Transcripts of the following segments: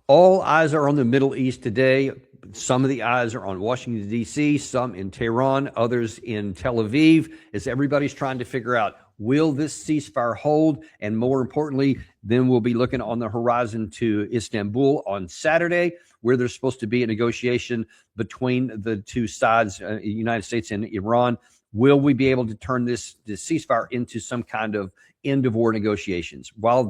All eyes are on the Middle East today. Some of the eyes are on Washington, D.C., some in Tehran, others in Tel Aviv, as everybody's trying to figure out, will this ceasefire hold? And more importantly, then we'll be looking on the horizon to Istanbul on Saturday, where there's supposed to be a negotiation between the two sides, United States and Iran. Will we be able to turn this ceasefire into some kind of end of war negotiations? While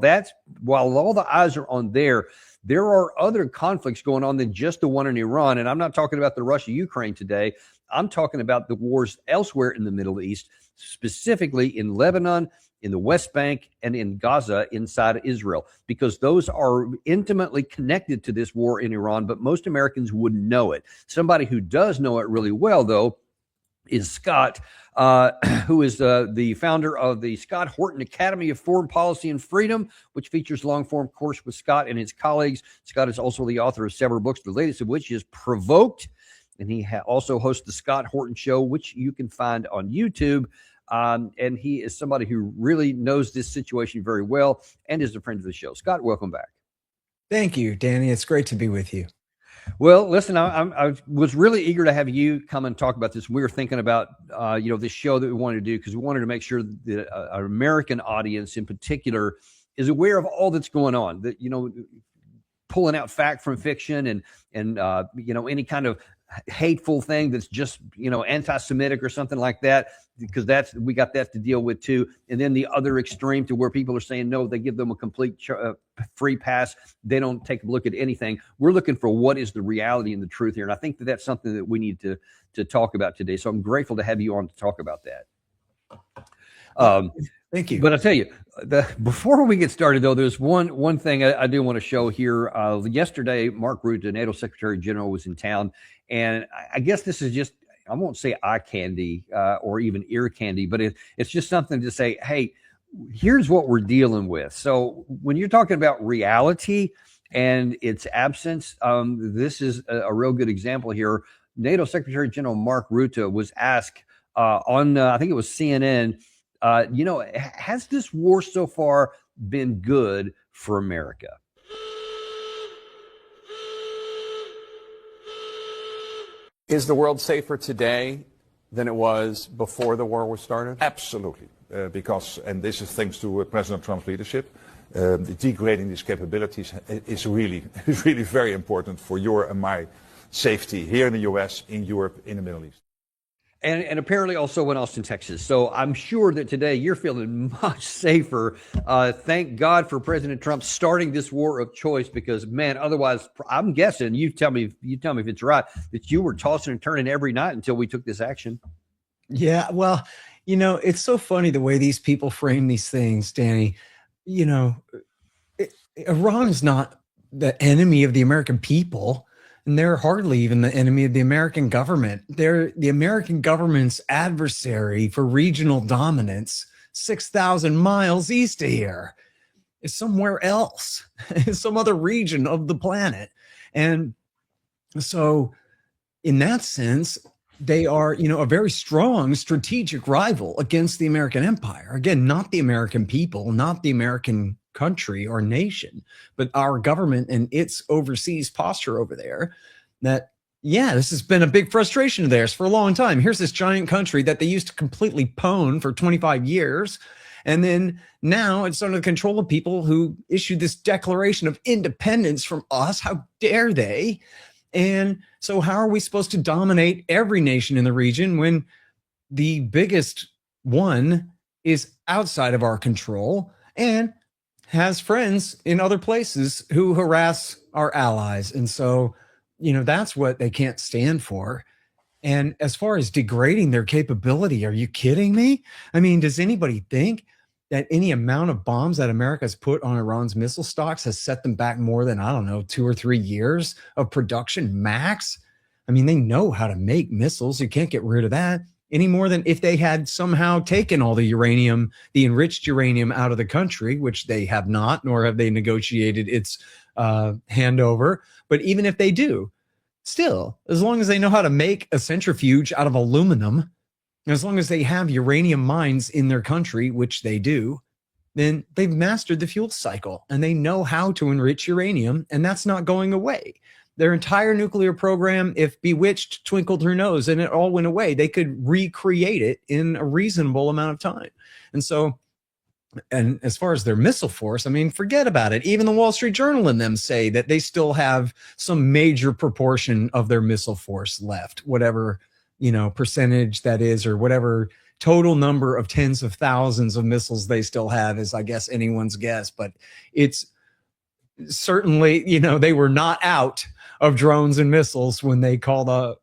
all the eyes are on there are other conflicts going on than just the one in Iran. And I'm not talking about the Russia-Ukraine today. I'm talking about the wars elsewhere in the Middle East, specifically in Lebanon, in the West Bank, and in Gaza inside Israel, because those are intimately connected to this war in Iran, but most Americans wouldn't know it. Somebody who does know it really well, though, is Scott, who is the founder of the Scott Horton Academy of Foreign Policy and Freedom, which features long-form course with Scott and his colleagues. Scott is also the author of several books, the latest of which is Provoked, and he also hosts the Scott Horton Show, which you can find on YouTube. And he is somebody who really knows this situation very well and is a friend of the show. Scott, welcome back. Thank you, Danny. It's great to be with you. Well, listen, I was really eager to have you come and talk about this. We were thinking about, this show that we wanted to do because we wanted to make sure that our American audience in particular is aware of all that's going on, that, pulling out fact from fiction and any kind of hateful thing that's just, anti-Semitic or something like that, because we got that to deal with too. And then the other extreme to where people are saying, no, they give them a complete free pass. They don't take a look at anything. We're looking for what is the reality and the truth here. And I think that that's something that we need to talk about today. So I'm grateful to have you on to talk about that. Thank you. But I tell you, before we get started, though, there's one thing I do want to show here. Yesterday, Mark Rutte, NATO Secretary General, was in town. And I guess this is just, I won't say eye candy or even ear candy, but it's just something to say, hey, here's what we're dealing with. So when you're talking about reality and its absence, this is a real good example here. NATO Secretary General Mark Rutte was asked on, I think it was CNN, has this war so far been good for America? Is the world safer today than it was before the war was started? Absolutely, because, and this is thanks to President Trump's leadership, degrading these capabilities is really very important for your and my safety here in the U.S., in Europe, in the Middle East. And apparently also in Austin, Texas. So I'm sure that today you're feeling much safer. Thank God for President Trump starting this war of choice, because, man, otherwise, I'm guessing, you tell me if it's right, that you were tossing and turning every night until we took this action. Yeah, well, it's so funny the way these people frame these things, Danny. Iran is not the enemy of the American people. And they're hardly even the enemy of the American government. They're the American government's adversary for regional dominance 6,000 miles east of here. Is somewhere else, some other region of the planet. And so in that sense, they are, a very strong strategic rival against the American empire. Again, not the American people, not the American country or nation, but our government and its overseas posture over there. That, this has been a big frustration of theirs for a long time. Here's this giant country that they used to completely pwn for 25 years. And then now it's under the control of people who issued this declaration of independence from us. How dare they? And so how are we supposed to dominate every nation in the region when the biggest one is outside of our control and has friends in other places who harass our allies? And so, that's what they can't stand for. And as far as degrading their capability, are you kidding me? I mean, does anybody think that any amount of bombs that America has put on Iran's missile stocks has set them back more than, 2 or 3 years of production max? I mean, they know how to make missiles. You can't get rid of that any more than if they had somehow taken all the uranium, the enriched uranium, out of the country, which they have not, nor have they negotiated its handover. But even if they do, still, as long as they know how to make a centrifuge out of aluminum, as long as they have uranium mines in their country, which they do, then they've mastered the fuel cycle and they know how to enrich uranium, and that's not going away. Their entire nuclear program, if Bewitched twinkled her nose and it all went away, they could recreate it in a reasonable amount of time. And so, and as far as their missile force, I mean, forget about it. Even the Wall Street Journal and them say that they still have some major proportion of their missile force left, whatever, percentage that is, or whatever total number of tens of thousands of missiles they still have is, I guess, anyone's guess. But it's certainly, they were not out of drones and missiles when they called a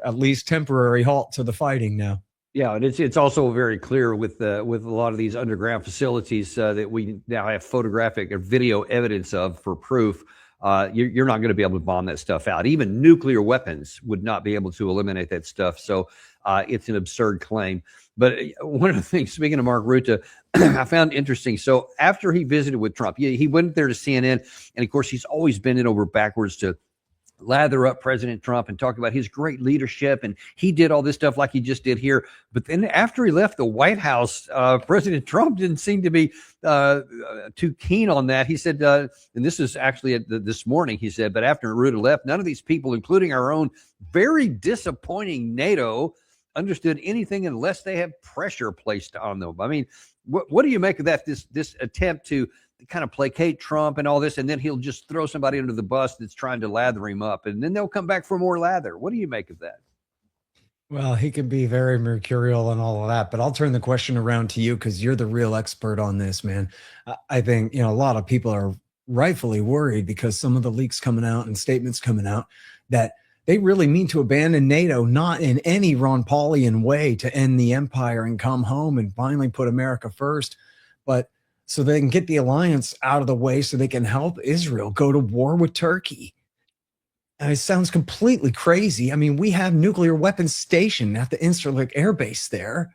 at least temporary halt to the fighting now. Yeah, and it's also very clear with a lot of these underground facilities that we now have photographic or video evidence of for proof. You're not going to be able to bomb that stuff out. Even nuclear weapons would not be able to eliminate that stuff. So it's an absurd claim. But one of the things, speaking of Mark Rutte, I found interesting. So after he visited with Trump, he went there to CNN, and of course he's always bending over backwards to lather up President Trump and talk about his great leadership, and he did all this stuff like he just did here. But then after he left the White House, President Trump didn't seem to be too keen on that. He said, and this is actually this morning, he said, but after Rutte left, none of these people, including our own very disappointing NATO, understood anything unless they have pressure placed on them. I mean, what do you make of that, this attempt to kind of placate Trump and all this, and then he'll just throw somebody under the bus that's trying to lather him up, and then they'll come back for more lather? What do you make of that? Well, he can be very mercurial and all of that, but I'll turn the question around to you because you're the real expert on this, man. I think, a lot of people are rightfully worried because some of the leaks coming out and statements coming out that they really mean to abandon NATO, not in any Ron Paulian way to end the empire and come home and finally put America first, but so they can get the alliance out of the way so they can help Israel go to war with Turkey. And it sounds completely crazy. I mean, we have nuclear weapons stationed at the Incirlik Air Base there.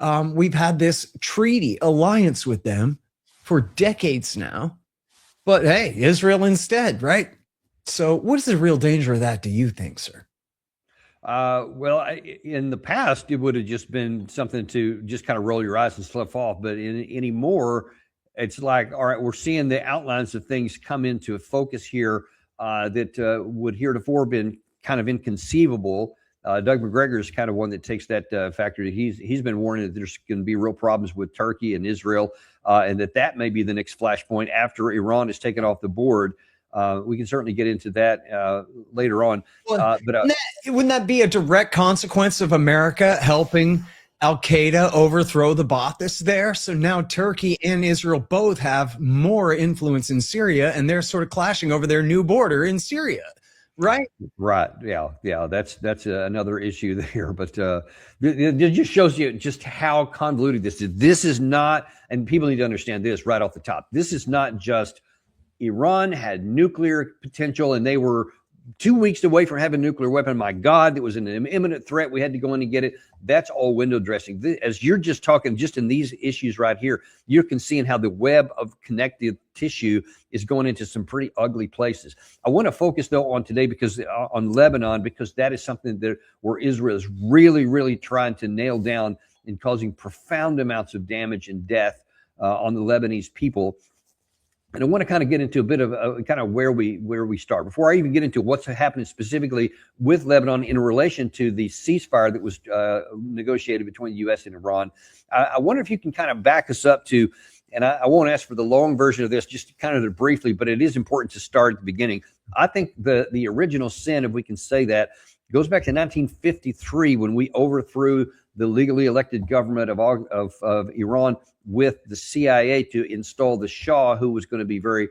We've had this treaty alliance with them for decades now. But hey, Israel instead, right? So what is the real danger of that, do you think, sir? Well, in the past, it would have just been something to just kind of roll your eyes and slough off. But anymore, it's like, all right, we're seeing the outlines of things come into focus here that would heretofore been kind of inconceivable. Doug McGregor is kind of one that takes that factor. He's been warning that there's going to be real problems with Turkey and Israel, and that may be the next flashpoint after Iran is taken off the board. We can certainly get into that later on. Well, but wouldn't that be a direct consequence of America helping Al-Qaeda overthrow the Ba'athis there? So now Turkey and Israel both have more influence in Syria, and they're sort of clashing over their new border in Syria, right? Right. Yeah. That's another issue there. But it just shows you just how convoluted this is. This is not, and people need to understand this right off the top. This is not just Iran had nuclear potential and they were 2 weeks away from having a nuclear weapon. My God, it was an imminent threat. We had to go in and get it. That's all window dressing. As you're just talking, just in these issues right here, you can see how the web of connective tissue is going into some pretty ugly places. I want to focus though on today because on Lebanon, because that is something that where Israel is really, really trying to nail down and causing profound amounts of damage and death on the Lebanese people. And I want to kind of get into a bit of kind of where we start before I even get into what's happening specifically with Lebanon in relation to the ceasefire that was negotiated between the U.S. and Iran. I wonder if you can kind of back us up to, and I won't ask for the long version of this, just kind of briefly, but it is important to start at the beginning. I think the original sin, if we can say that, goes back to 1953 when we overthrew the legally elected government of Iran with the CIA to install the Shah, who was going to be very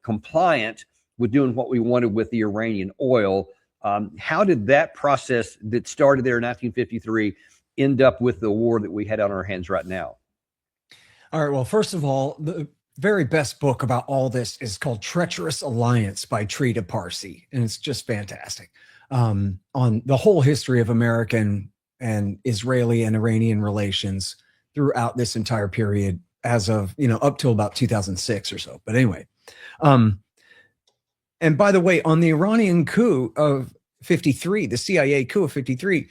compliant with doing what we wanted with the Iranian oil. How did that process that started there in 1953 end up with the war that we had on our hands right now? All right. Well, first of all, the very best book about all this is called Treacherous Alliance by Trita Parsi, and it's just fantastic on the whole history of American and Israeli and Iranian relations throughout this entire period as of, up till about 2006 or so. But anyway, and by the way, on the Iranian coup of 53, the CIA coup of 53,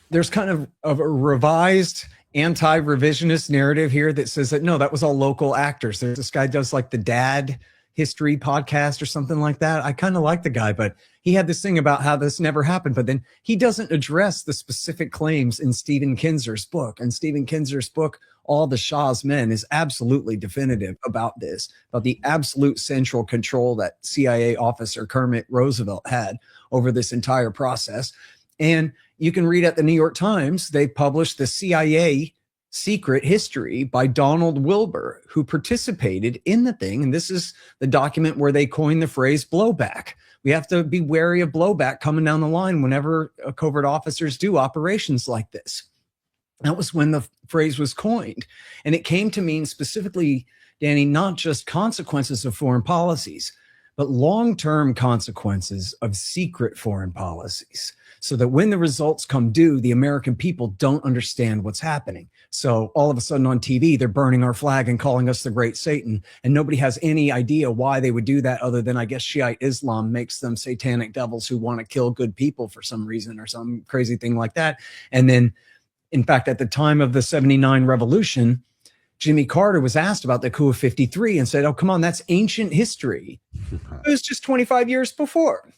there's kind of a revised anti-revisionist narrative here that says that no, that was all local actors. There's this guy does like the Dad History podcast or something like that. I kind of like the guy, but he had this thing about how this never happened. But then he doesn't address the specific claims in Stephen Kinzer's book. And Stephen Kinzer's book, All the Shah's Men, is absolutely definitive about this, about the absolute central control that CIA officer Kermit Roosevelt had over this entire process. And you can read at the New York Times, they published the CIA Secret History by Donald Wilbur, who participated in the thing. And this is the document where they coined the phrase blowback. We have to be wary of blowback coming down the line whenever covert officers do operations like this. That was when the phrase was coined. And it came to mean specifically, Danny, not just consequences of foreign policies, but long-term consequences of secret foreign policies, so that when the results come due, the American people don't understand what's happening. So all of a sudden on TV, they're burning our flag and calling us the Great Satan. And nobody has any idea why they would do that, other than, I guess, Shiite Islam makes them satanic devils who want to kill good people for some reason or some crazy thing like that. And then, in fact, at the time of the 79 revolution, Jimmy Carter was asked about the coup of 53 and said, oh, come on, that's ancient history. It was just 25 years before.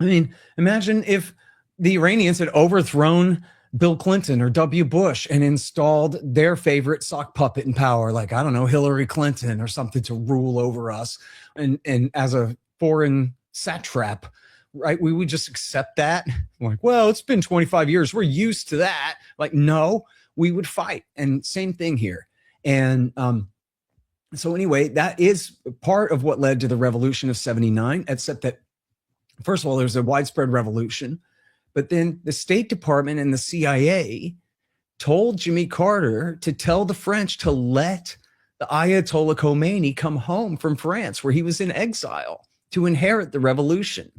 I mean, imagine if the Iranians had overthrown Bill Clinton or W. Bush and installed their favorite sock puppet in power, like, I don't know, Hillary Clinton or something, to rule over us. And as a foreign satrap, right, we would just accept that. Like, well, it's been 25 years. We're used to that. Like, no, we would fight. And same thing here. And so anyway, that is part of what led to the revolution of 79, except that, first of all, there's a widespread revolution. But then the State Department and the CIA told Jimmy Carter to tell the French to let the Ayatollah Khomeini come home from France, where he was in exile, to inherit the revolution.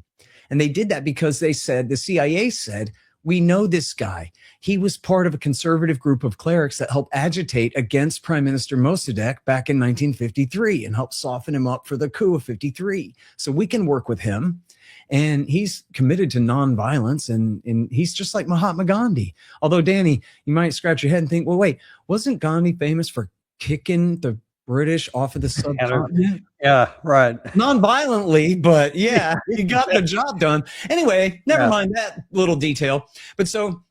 And they did that because they said, the CIA said, we know this guy. He was part of a conservative group of clerics that helped agitate against Prime Minister Mossadegh back in 1953 and helped soften him up for the coup of 53. So we can work with him. And he's committed to nonviolence, and he's just like Mahatma Gandhi. Although, Danny, you might scratch your head and think, well, wait, wasn't Gandhi famous for kicking the British off of the subcontinent? Yeah, right. Non-violently, but yeah, he got the job done. Anyway, never mind that little detail. But so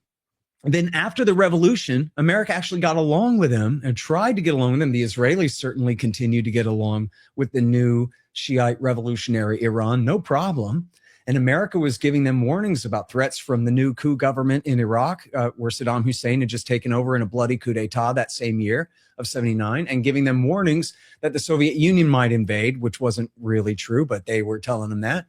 then after the revolution, America actually got along with him and tried to get along with him. The Israelis certainly continued to get along with the new Shiite revolutionary Iran, no problem. And America was giving them warnings about threats from the new coup government in Iraq, where Saddam Hussein had just taken over in a bloody coup d'etat that same year of 79, and giving them warnings that the Soviet Union might invade, which wasn't really true, but they were telling them that.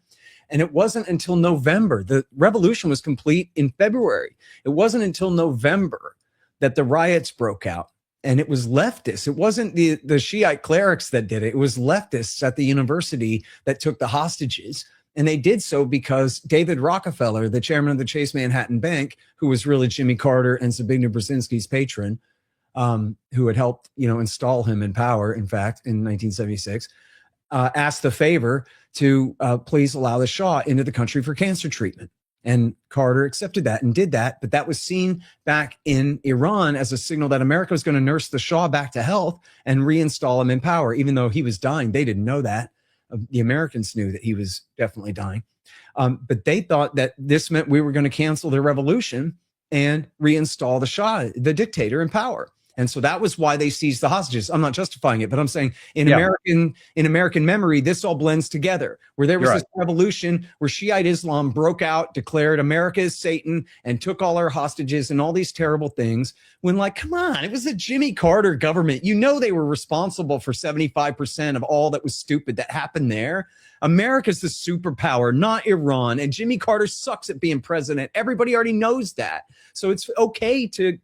And it wasn't until November, the revolution was complete in February. It wasn't until November that the riots broke out. And it was leftists. It wasn't the Shiite clerics that did it. It was leftists at the university that took the hostages. And they did so because David Rockefeller, the chairman of the Chase Manhattan Bank, who was really Jimmy Carter and Zbigniew Brzezinski's patron, who had helped, install him in power, in fact, in 1976, asked the favor to please allow the Shah into the country for cancer treatment. And Carter accepted that and did that. But that was seen back in Iran as a signal that America was going to nurse the Shah back to health and reinstall him in power, even though he was dying. They didn't know that. The Americans knew that he was definitely dying. But they thought that this meant we were going to cancel the revolution and reinstall the Shah, the dictator, in power. And so that was why they seized the hostages. I'm not justifying it, but I'm saying in American memory, this all blends together, where there was this revolution where Shiite Islam broke out, declared America is Satan, and took all our hostages and all these terrible things. When, like, come on, it was the Jimmy Carter government. They were responsible for 75% of all that was stupid that happened there. America's the superpower, not Iran. And Jimmy Carter sucks at being president. Everybody already knows that. So it's okay to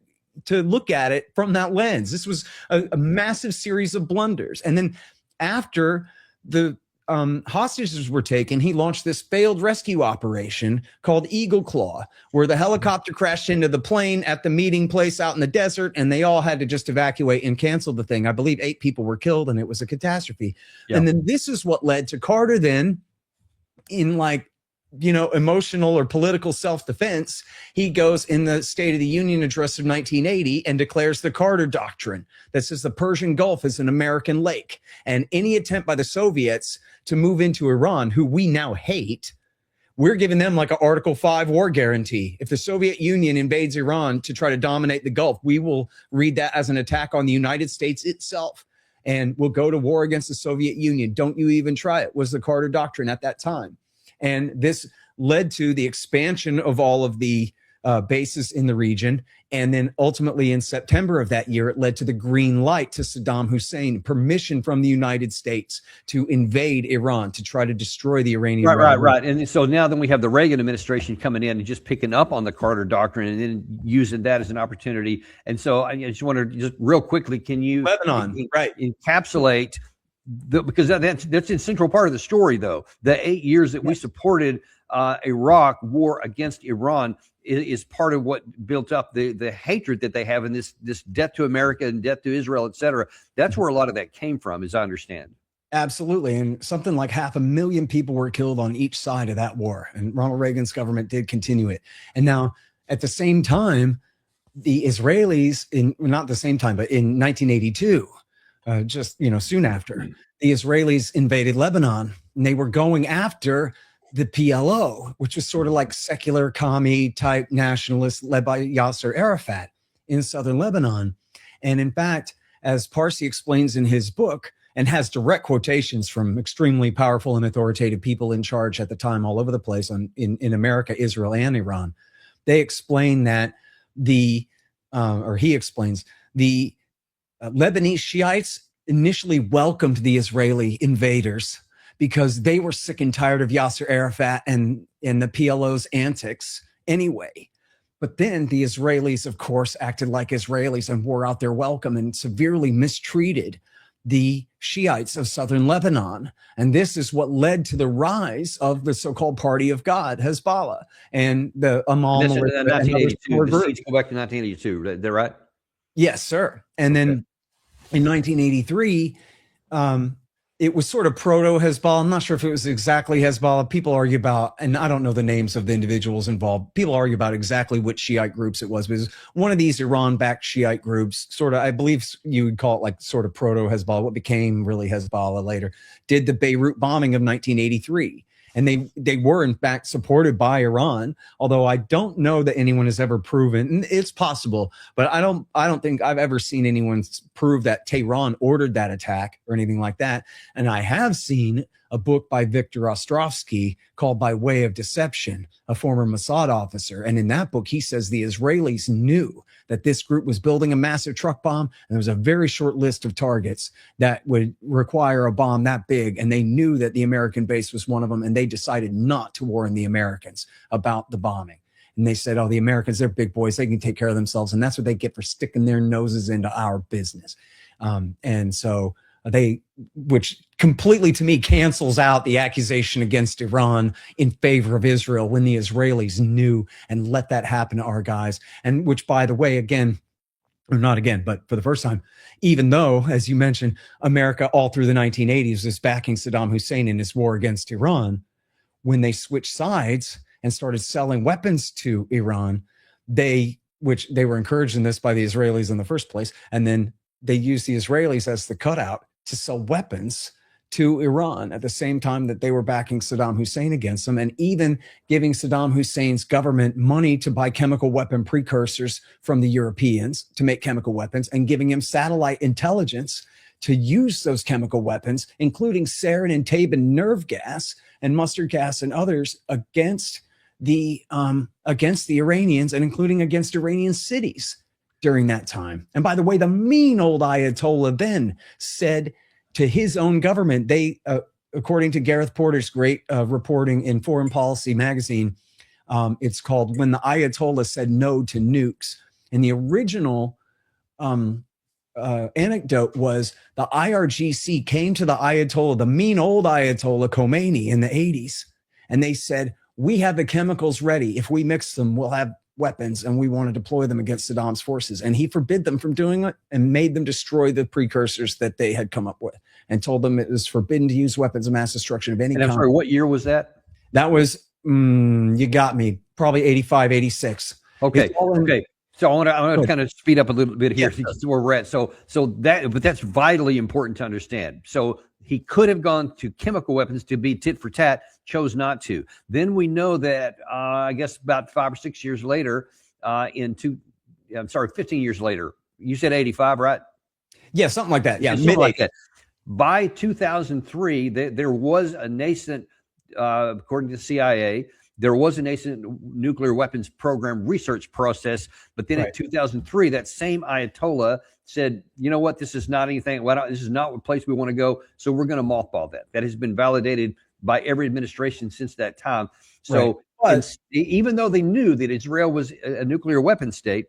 look at it from that lens. This was a massive series of blunders. And then after the hostages were taken, he launched this failed rescue operation called Eagle Claw, where the helicopter crashed into the plane at the meeting place out in the desert, and they all had to just evacuate and cancel the thing. I believe 8 people were killed, and it was a catastrophe. Yeah. And then this is what led to Carter then, in like emotional or political self-defense, he goes in the State of the Union address of 1980 and declares the Carter Doctrine that says the Persian Gulf is an American lake. And any attempt by the Soviets to move into Iran, who we now hate, we're giving them like an Article 5 war guarantee. If the Soviet Union invades Iran to try to dominate the Gulf, we will read that as an attack on the United States itself. And we'll go to war against the Soviet Union. Don't you even try it, was the Carter Doctrine at that time. And this led to the expansion of all of the bases in the region. And then ultimately in September of that year, it led to the green light to Saddam Hussein, permission from the United States to invade Iran, to try to destroy the Iranian revolution. Right. And so now then we have the Reagan administration coming in and just picking up on the Carter Doctrine and then using that as an opportunity. And so I just wonder, just real quickly, can you Lebanon, encapsulate because that's a central part of the story, though. The 8 years that we supported Iraq war against Iran is part of what built up the hatred that they have in this death to America and death to Israel, et cetera. That's where a lot of that came from, as I understand. Absolutely. And something like 500,000 people were killed on each side of that war. And Ronald Reagan's government did continue it. And now at the same time, the Israelis not the same time, but in 1982, soon after, the Israelis invaded Lebanon, and they were going after the PLO, which was sort of like secular commie type nationalists led by Yasser Arafat in southern Lebanon. And in fact, as Parsi explains in his book, and has direct quotations from extremely powerful and authoritative people in charge at the time all over the place in America, Israel, and Iran, they explain that he explains the Lebanese Shiites initially welcomed the Israeli invaders because they were sick and tired of Yasser Arafat and the PLO's antics anyway. But then the Israelis, of course, acted like Israelis and wore out their welcome and severely mistreated the Shiites of southern Lebanon. And this is what led to the rise of the so-called Party of God, Hezbollah, and the Amal. This is 1982. The seats go back to 1982. Is that right? Yes, sir. And then in 1983, it was sort of proto-Hezbollah. I'm not sure if it was exactly Hezbollah. People argue about, and I don't know the names of the individuals involved. People argue about exactly which Shiite groups it was. But it was one of these Iran-backed Shiite groups, sort of, I believe you would call it like sort of proto-Hezbollah, what became really Hezbollah later, did the Beirut bombing of 1983. And they were, in fact, supported by Iran, although I don't know that anyone has ever proven, and it's possible, but I don't think I've ever seen anyone prove that Tehran ordered that attack or anything like that. And I have seen a book by Viktor Ostrovsky called By Way of Deception, a former Mossad officer. And in that book, he says the Israelis knew that this group was building a massive truck bomb, and there was a very short list of targets that would require a bomb that big. And they knew that the American base was one of them, and they decided not to warn the Americans about the bombing. And they said, oh, the Americans, they're big boys. They can take care of themselves. And that's what they get for sticking their noses into our business. And so which completely to me cancels out the accusation against Iran in favor of Israel when the Israelis knew and let that happen to our guys. And which, by the way, again, or not again, but for the first time, even though, as you mentioned, America all through the 1980s was backing Saddam Hussein in his war against Iran, when they switched sides and started selling weapons to Iran, which they were encouraged in this by the Israelis in the first place, and then they used the Israelis as the cutout to sell weapons to Iran at the same time that they were backing Saddam Hussein against them, and even giving Saddam Hussein's government money to buy chemical weapon precursors from the Europeans to make chemical weapons, and giving him satellite intelligence to use those chemical weapons, including sarin and Tabun nerve gas and mustard gas and others against the Iranians, and including against Iranian cities during that time. And by the way, the mean old Ayatollah then said to his own government, according to Gareth Porter's great reporting in Foreign Policy magazine, it's called When the Ayatollah Said No to Nukes. And the original anecdote was the IRGC came to the Ayatollah, the mean old Ayatollah Khomeini in the 80s, and they said, we have the chemicals ready. If we mix them, we'll have weapons, and we want to deploy them against Saddam's forces. And he forbid them from doing it and made them destroy the precursors that they had come up with, and told them it was forbidden to use weapons of mass destruction of any kind. And I'm sorry, what year was that? That was You got me. Probably 85, 86. Okay. It's all in- Okay. So I want Good. to kind of speed up a little bit here Yeah, to get to where we're at. So but that's vitally important to understand. So he could have gone to chemical weapons to be tit for tat, chose not to. Then we know that I guess about 5 or 6 years later, 15 years later. You said 85, right? Yeah, something like that. Yeah, Something like that. By 2003, there was a nascent, according to the CIA, there was a nascent nuclear weapons program research process. But then in 2003, that same Ayatollah said, you know what, this is not anything. This is not a place we want to go. So we're going to mothball that. That has been validated by every administration since that time. So even though they knew that Israel was a nuclear weapon state,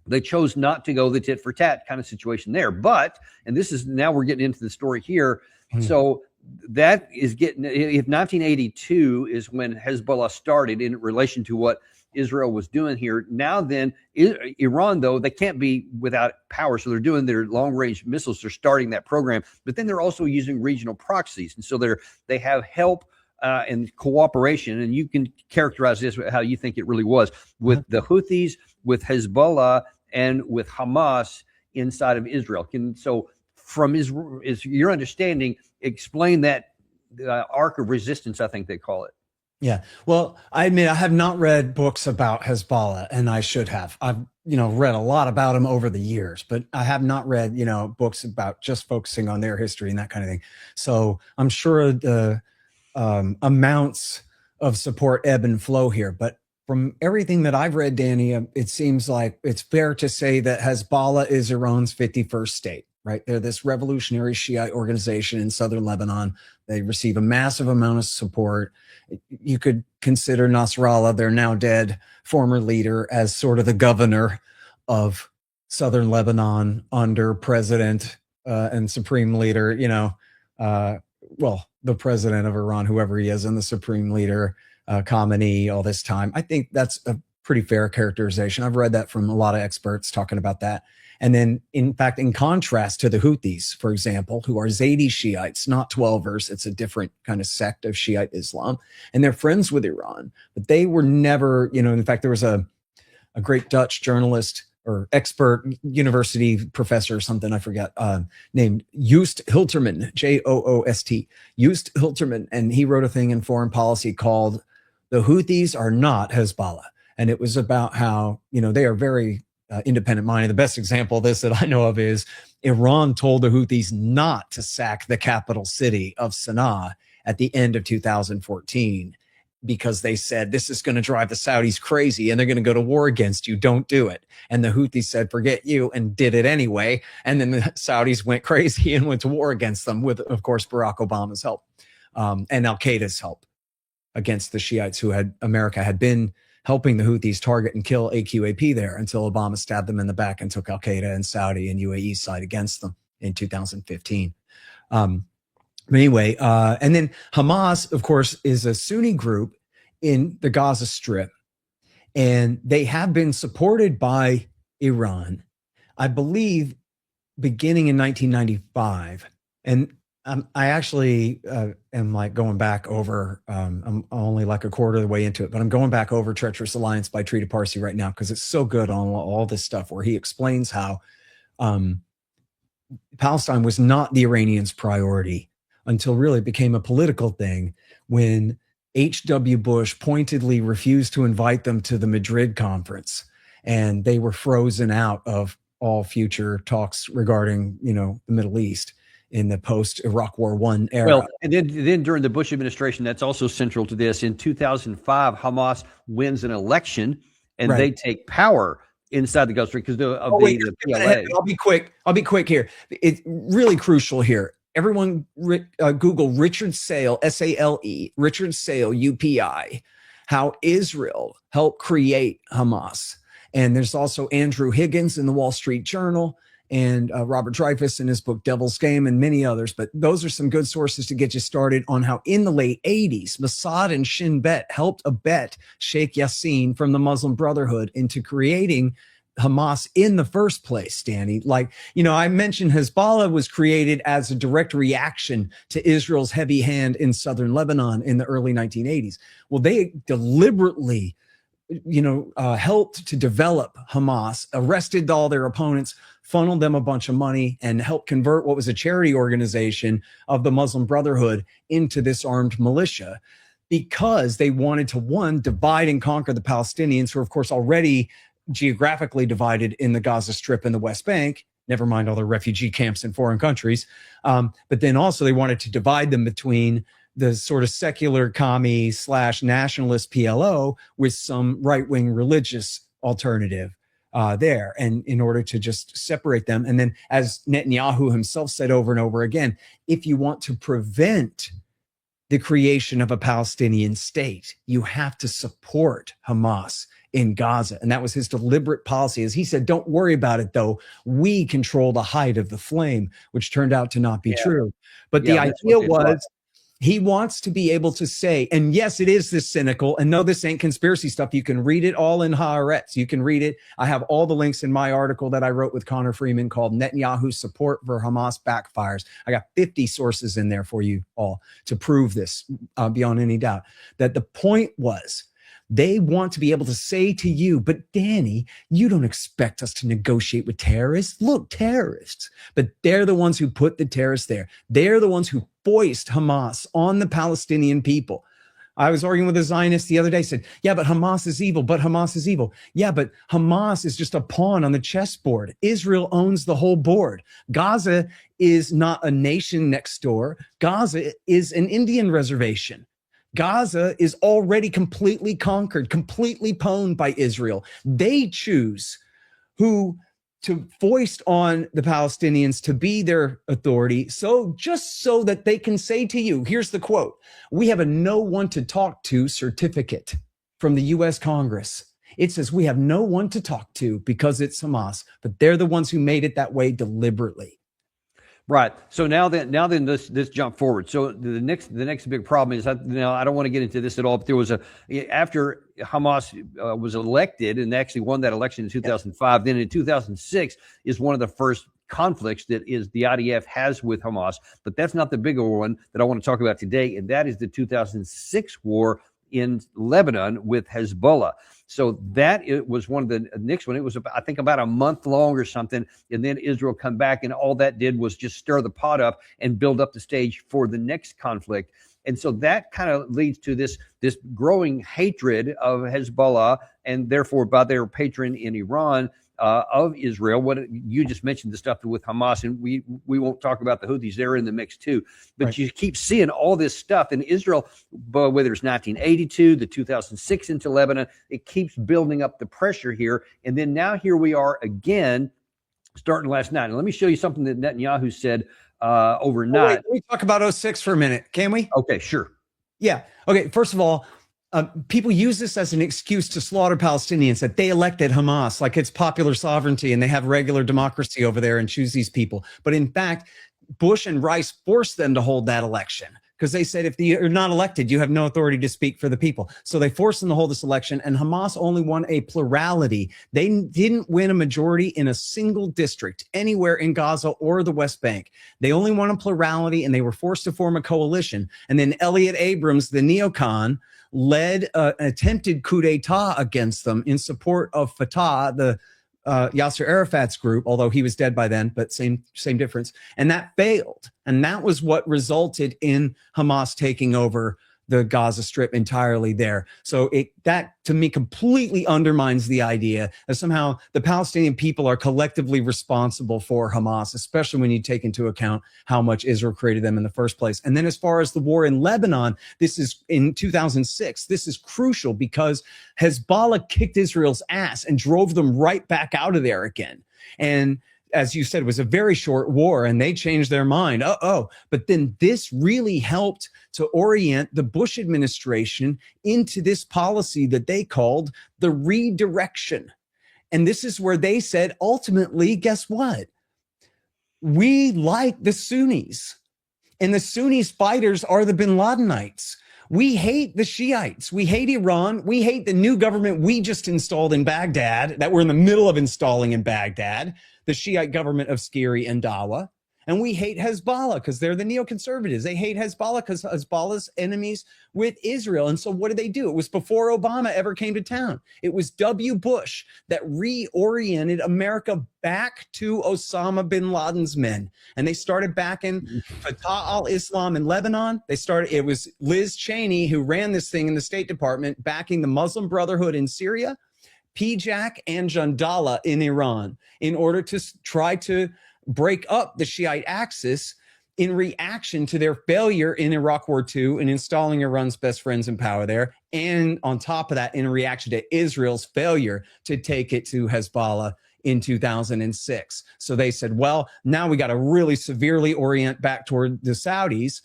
they chose not to go the tit for tat kind of situation there. But, and this is now we're getting into the story here. So that is getting, if 1982 is when Hezbollah started in relation to what Israel was doing here. Now then, Iran, though, they can't be without power. So they're doing their long range missiles. They're starting that program, but then they're also using regional proxies. And so they have help and cooperation. And you can characterize this how you think it really was with the Houthis, with Hezbollah, and with Hamas inside of Israel. So from is your understanding, explain that arc of resistance, I think they call it. Yeah. Well, I admit I have not read books about Hezbollah, and I should have. I've, read a lot about them over the years, but I have not read, books about just focusing on their history and that kind of thing. So I'm sure the amounts of support ebb and flow here. But from everything that I've read, Danny, it seems like it's fair to say that Hezbollah is Iran's 51st state. Right? They're this revolutionary Shiite organization in southern Lebanon. They receive a massive amount of support. You could consider Nasrallah, their now dead former leader, as sort of the governor of southern Lebanon under president and supreme leader, the president of Iran, whoever he is, and the supreme leader, Khamenei, all this time. I think that's a pretty fair characterization. I've read that from a lot of experts talking about that. And then, in fact, in contrast to the Houthis, for example, who are Zaydi Shiites, not 12ers, it's a different kind of sect of Shiite Islam, and they're friends with Iran, but they were never, in fact, there was a great Dutch journalist or expert university professor or something, I forget, named Joost Hilterman, Joost, Joost Hilterman, and he wrote a thing in Foreign Policy called "The Houthis Are Not Hezbollah," and it was about how, they are very independent minded. The best example of this that I know of is Iran told the Houthis not to sack the capital city of Sana'a at the end of 2014 because they said, this is going to drive the Saudis crazy and they're going to go to war against you. Don't do it. And the Houthis said, forget you, and did it anyway. And then the Saudis went crazy and went to war against them with, of course, Barack Obama's help and Al-Qaeda's help against the Shiites who America had been helping the Houthis target and kill AQAP there until Obama stabbed them in the back and took Al-Qaeda and Saudi and UAE side against them in 2015. But anyway, and then Hamas, of course, is a Sunni group in the Gaza Strip, and they have been supported by Iran, I believe, beginning in 1995. And I actually am like going back over, I'm only like a quarter of the way into it, but I'm going back over Treacherous Alliance by Trita Parsi right now because it's so good on all this stuff where he explains how Palestine was not the Iranians' priority until really it became a political thing when H.W. Bush pointedly refused to invite them to the Madrid conference, and they were frozen out of all future talks regarding, the Middle East in the post-Iraq War I era. Well, and then during the Bush administration, that's also central to this. In 2005, Hamas wins an election, and they take power inside the Gaza Strip because of the PLA. I'll be quick here. It's really crucial here. Everyone Google Richard Sale, S-A-L-E, Richard Sale, UPI, how Israel helped create Hamas. And there's also Andrew Higgins in the Wall Street Journal, and Robert Dreyfus in his book Devil's Game, and many others. But those are some good sources to get you started on how in the late 80s, Mossad and Shin Bet helped abet Sheikh Yassin from the Muslim Brotherhood into creating Hamas in the first place, Danny. Like, I mentioned Hezbollah was created as a direct reaction to Israel's heavy hand in southern Lebanon in the early 1980s. Well, they deliberately helped to develop Hamas, arrested all their opponents, funneled them a bunch of money, and helped convert what was a charity organization of the Muslim Brotherhood into this armed militia, because they wanted to, one, divide and conquer the Palestinians, who are, of course, already geographically divided in the Gaza Strip and the West Bank, never mind all the refugee camps in foreign countries. But then also they wanted to divide them between the sort of secular commie / nationalist PLO with some right-wing religious alternative there, and in order to just separate them. And then, as Netanyahu himself said over and over again, if you want to prevent the creation of a Palestinian state, you have to support Hamas in Gaza. And that was his deliberate policy. As he said, don't worry about it, though. We control the height of the flame, which turned out to not be true. But the idea was, he wants to be able to say, and yes, it is this cynical, and no, this ain't conspiracy stuff. You can read it all in Haaretz. You can read it. I have all the links in my article that I wrote with Connor Freeman called Netanyahu's Support for Hamas Backfires. I got 50 sources in there for you all to prove this beyond any doubt. That the point was, they want to be able to say to you, but Danny, you don't expect us to negotiate with terrorists. Look, terrorists. But they're the ones who put the terrorists there. They're the ones who foist Hamas on the Palestinian people. I was arguing with a Zionist the other day, said, yeah, but Hamas is evil, but Hamas is evil. Yeah, but Hamas is just a pawn on the chessboard. Israel owns the whole board. Gaza is not a nation next door. Gaza is an Indian reservation. Gaza is already completely conquered, completely pwned by Israel. They choose who to foist on the Palestinians to be their authority. So just so that they can say to you, here's the quote, we have a no one to talk to certificate from the US Congress. It says we have no one to talk to because it's Hamas, but they're the ones who made it that way deliberately. Right. So now then this jump forward. So the next big problem is now I don't want to get into this at all, but there was after Hamas was elected and actually won that election in 2005. Then in 2006 is one of the first conflicts that is the IDF has with Hamas. But that's not the bigger one that I want to talk about today, and that is the 2006 war in Lebanon with Hezbollah. So that it was one of the next one. It was, I think, about a month long or something. And then Israel come back, and all that did was just stir the pot up and build up the stage for the next conflict. And so that kind of leads to this growing hatred of Hezbollah, and therefore by their patron in Iran, of Israel. What you just mentioned, the stuff with Hamas, and we won't talk about the Houthis. They're in the mix too. But right. You keep seeing all this stuff in Israel, whether it's 1982, the 2006 into Lebanon, it keeps building up the pressure here. And then now here we are again, starting last night. And let me show you something that Netanyahu said overnight. Oh, wait, can we talk about 06 for a minute? Can we? Okay, sure. Yeah. Okay. First of all, people use this as an excuse to slaughter Palestinians, that they elected Hamas, like it's popular sovereignty and they have regular democracy over there and choose these people. But in fact, Bush and Rice forced them to hold that election because they said, if you're not elected, you have no authority to speak for the people. So they forced them to hold this election, and Hamas only won a plurality. They didn't win a majority in a single district anywhere in Gaza or the West Bank. They only won a plurality, and they were forced to form a coalition. And then Elliot Abrams, the neocon, led an attempted coup d'etat against them in support of Fatah, the Yasser Arafat's group, although he was dead by then, but same difference. And that failed. And that was what resulted in Hamas taking over the Gaza Strip entirely there. So that to me completely undermines the idea that somehow the Palestinian people are collectively responsible for Hamas, especially when you take into account how much Israel created them in the first place. And then as far as the war in Lebanon, this is in 2006, this is crucial because Hezbollah kicked Israel's ass and drove them right back out of there again. And as you said, it was a very short war and they changed their mind. But then this really helped to orient the Bush administration into this policy that they called the redirection. And this is where they said, ultimately, guess what? We like the Sunnis, and the Sunnis fighters are the bin Ladenites. We hate the Shiites. We hate Iran. We hate the new government we just installed in Baghdad, that we're in the middle of installing in Baghdad, the Shiite government of Skiri and Dawa. And we hate Hezbollah because they're the neoconservatives. They hate Hezbollah because Hezbollah's enemies with Israel. And so what did they do? It was before Obama ever came to town. It was W. Bush that reoriented America back to Osama bin Laden's men. And they started backing Fatah al-Islam in Lebanon. It was Liz Cheney who ran this thing in the State Department, backing the Muslim Brotherhood in Syria, PJAK and Jandala in Iran, in order to try to break up the Shiite axis in reaction to their failure in Iraq War II and installing Iran's best friends in power there. And on top of that, in reaction to Israel's failure to take it to Hezbollah in 2006. So they said, well, now we got to really severely orient back toward the Saudis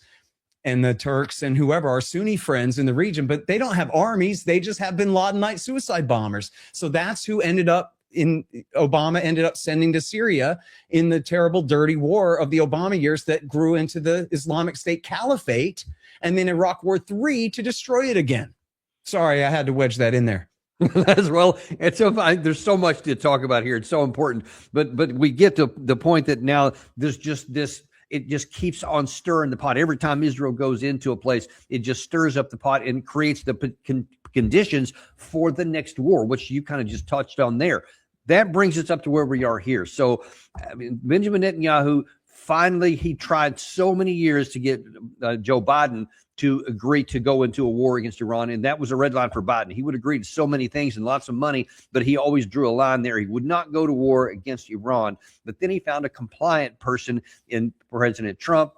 and the Turks and whoever, our Sunni friends in the region, but they don't have armies. They just have bin Ladenite suicide bombers. So that's who Obama ended up sending to Syria in the terrible, dirty war of the Obama years that grew into the Islamic State Caliphate, and then Iraq War III to destroy it again. Sorry, I had to wedge that in there. As well, it's so there's so much to talk about here. It's so important, but we get to the point that now there's just this. It just keeps on stirring the pot. Every time Israel goes into a place, it just stirs up the pot and creates the conditions for the next war, which you kind of just touched on there. That brings us up to where we are here. So, I mean, Benjamin Netanyahu, finally, he tried so many years to get Joe Biden to agree to go into a war against Iran, and that was a red line for Biden. He would agree to so many things and lots of money, but he always drew a line there. He would not go to war against Iran. But then he found a compliant person in President Trump,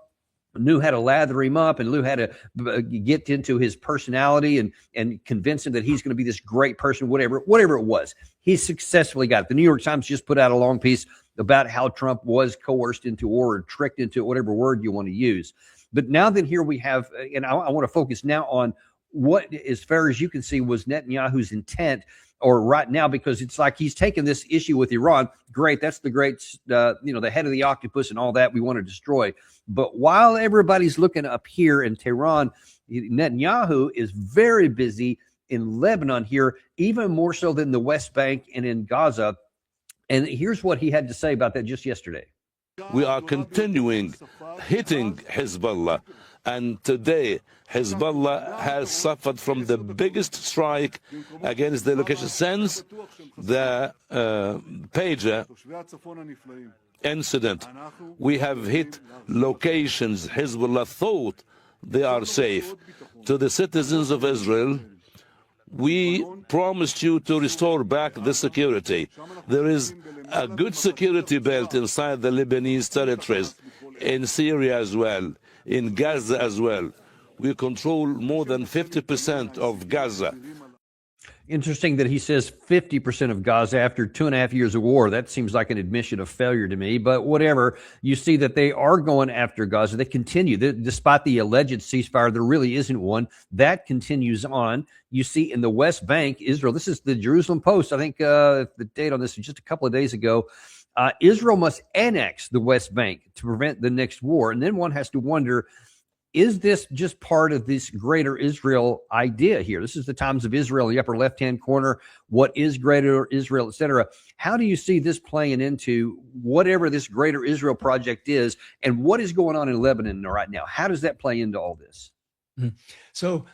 knew how to lather him up and knew how to get into his personality and convince him that he's going to be this great person, whatever it was. He successfully got it. The New York Times just put out a long piece about how Trump was coerced into war or tricked into whatever word you want to use. But now that here we have, and I want to focus now on what, as far as you can see, was Netanyahu's intent or right now, because it's like he's taken this issue with Iran. Great. That's the great, the head of the octopus and all that we want to destroy. But while everybody's looking up here in Tehran, Netanyahu is very busy in Lebanon here, even more so than the West Bank and in Gaza. And here's what he had to say about that just yesterday. We are continuing hitting Hezbollah. And today, Hezbollah has suffered from the biggest strike against the location since the pager incident. We have hit locations Hezbollah thought they are safe. To the citizens of Israel, we promised you to restore back the security. There is a good security belt inside the Lebanese territories, in Syria as well, in Gaza as well. We control more than 50% of Gaza. Interesting that he says 50% of Gaza after 2.5 years of war. That seems like an admission of failure to me, but whatever. You see that they are going after Gaza. They continue. Despite the alleged ceasefire, there really isn't one. That continues on. You see in the West Bank, Israel, this is the Jerusalem Post. I think the date on this is just a couple of days ago. Israel must annex the West Bank to prevent the next war. And then one has to wonder, is this just part of this greater Israel idea here? This is the Times of Israel, the upper left-hand corner. What is greater Israel, et cetera? How do you see this playing into whatever this greater Israel project is, and what is going on in Lebanon right now? How does that play into all this? So,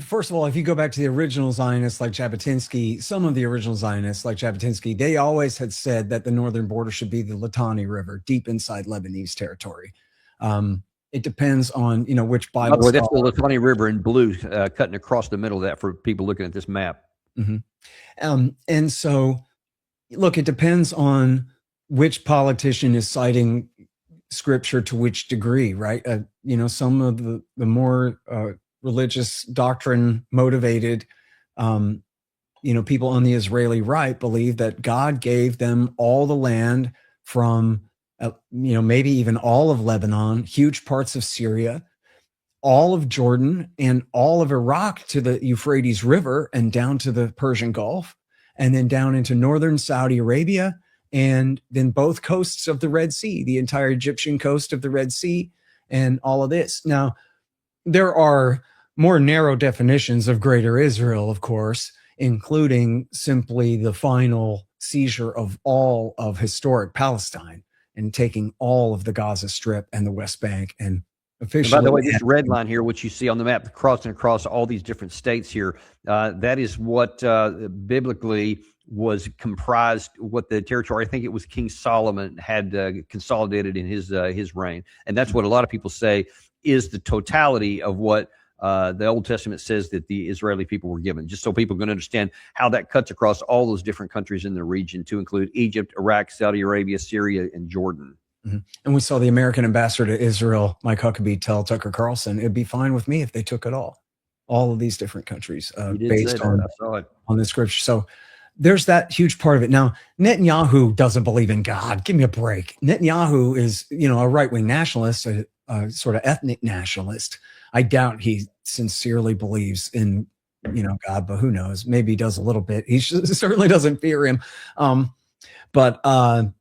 first of all, if you go back to the original Zionists like Jabotinsky, some of the original Zionists like Jabotinsky, they always had said that the northern border should be the Litani River, deep inside Lebanese territory. It depends on, which Bible. Well, that's the Litani River in blue, cutting across the middle of that for people looking at this map. Mm-hmm. And so, look, it depends on which politician is citing scripture to which degree, right? Some of the more religious doctrine motivated, people on the Israeli right believe that God gave them all the land from maybe even all of Lebanon, huge parts of Syria, all of Jordan, and all of Iraq to the Euphrates River and down to the Persian Gulf, and then down into northern Saudi Arabia, and then both coasts of the Red Sea, the entire Egyptian coast of the Red Sea, and all of this. Now, there are more narrow definitions of Greater Israel, of course, including simply the final seizure of all of historic Palestine and taking all of the Gaza Strip and the West Bank and officially. And by the way, this red line here, which you see on the map, crossing across all these different states here, that is what biblically was comprised, what the territory, I think it was King Solomon had consolidated in his reign. And that's what a lot of people say is the totality of what the Old Testament says that the Israeli people were given, just so people can understand how that cuts across all those different countries in the region to include Egypt, Iraq, Saudi Arabia, Syria, and Jordan. Mm-hmm. And we saw the American ambassador to Israel, Mike Huckabee, tell Tucker Carlson, it'd be fine with me if they took it all of these different countries based on the scripture. So there's that huge part of it. Now, Netanyahu doesn't believe in God. Give me a break. Netanyahu is, a right-wing nationalist, a sort of ethnic nationalist. I doubt he sincerely believes in, God, but who knows? Maybe he does a little bit. He certainly doesn't fear him. But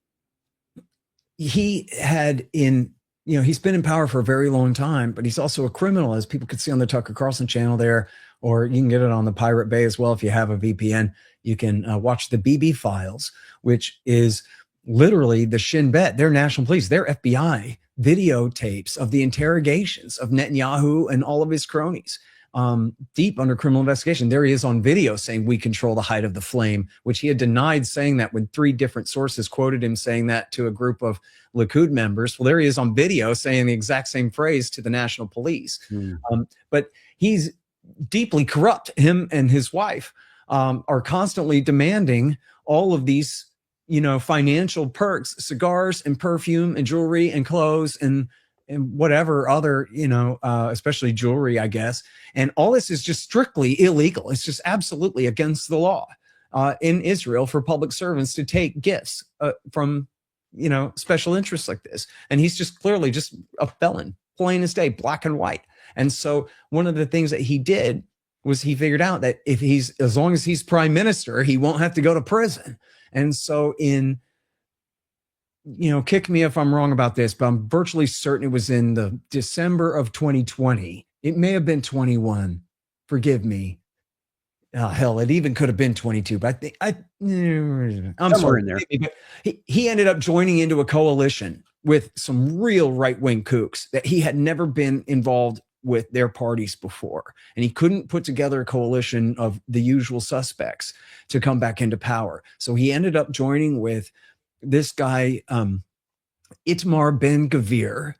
he had he's been in power for a very long time, but he's also a criminal, as people could see on the Tucker Carlson channel there, or you can get it on the Pirate Bay as well. If you have a VPN, you can watch the BB Files, which is literally the Shin Bet, their national police, their FBI videotapes of the interrogations of Netanyahu and all of his cronies, deep under criminal investigation. There he is on video saying, we control the height of the flame, which he had denied saying that when 3 different sources quoted him saying that to a group of Likud members. Well, there he is on video saying the exact same phrase to the national police. But he's deeply corrupt. Him and his wife are constantly demanding all of these financial perks, cigars and perfume and jewelry and clothes and whatever other, especially jewelry, I guess. And all this is just strictly illegal. It's just absolutely against the law in Israel for public servants to take gifts from, special interests like this. And he's just clearly just a felon, plain as day, black and white. And so one of the things that he did was he figured out that as long as he's prime minister, he won't have to go to prison. And so kick me if I'm wrong about this, but I'm virtually certain it was in the December of 2020. It may have been 21. Forgive me. Hell, it even could have been 22, but I'm sorry. In there. But he ended up joining into a coalition with some real right-wing kooks that he had never been involved with their parties before. And he couldn't put together a coalition of the usual suspects to come back into power. So he ended up joining with this guy, Itamar Ben-Gvir,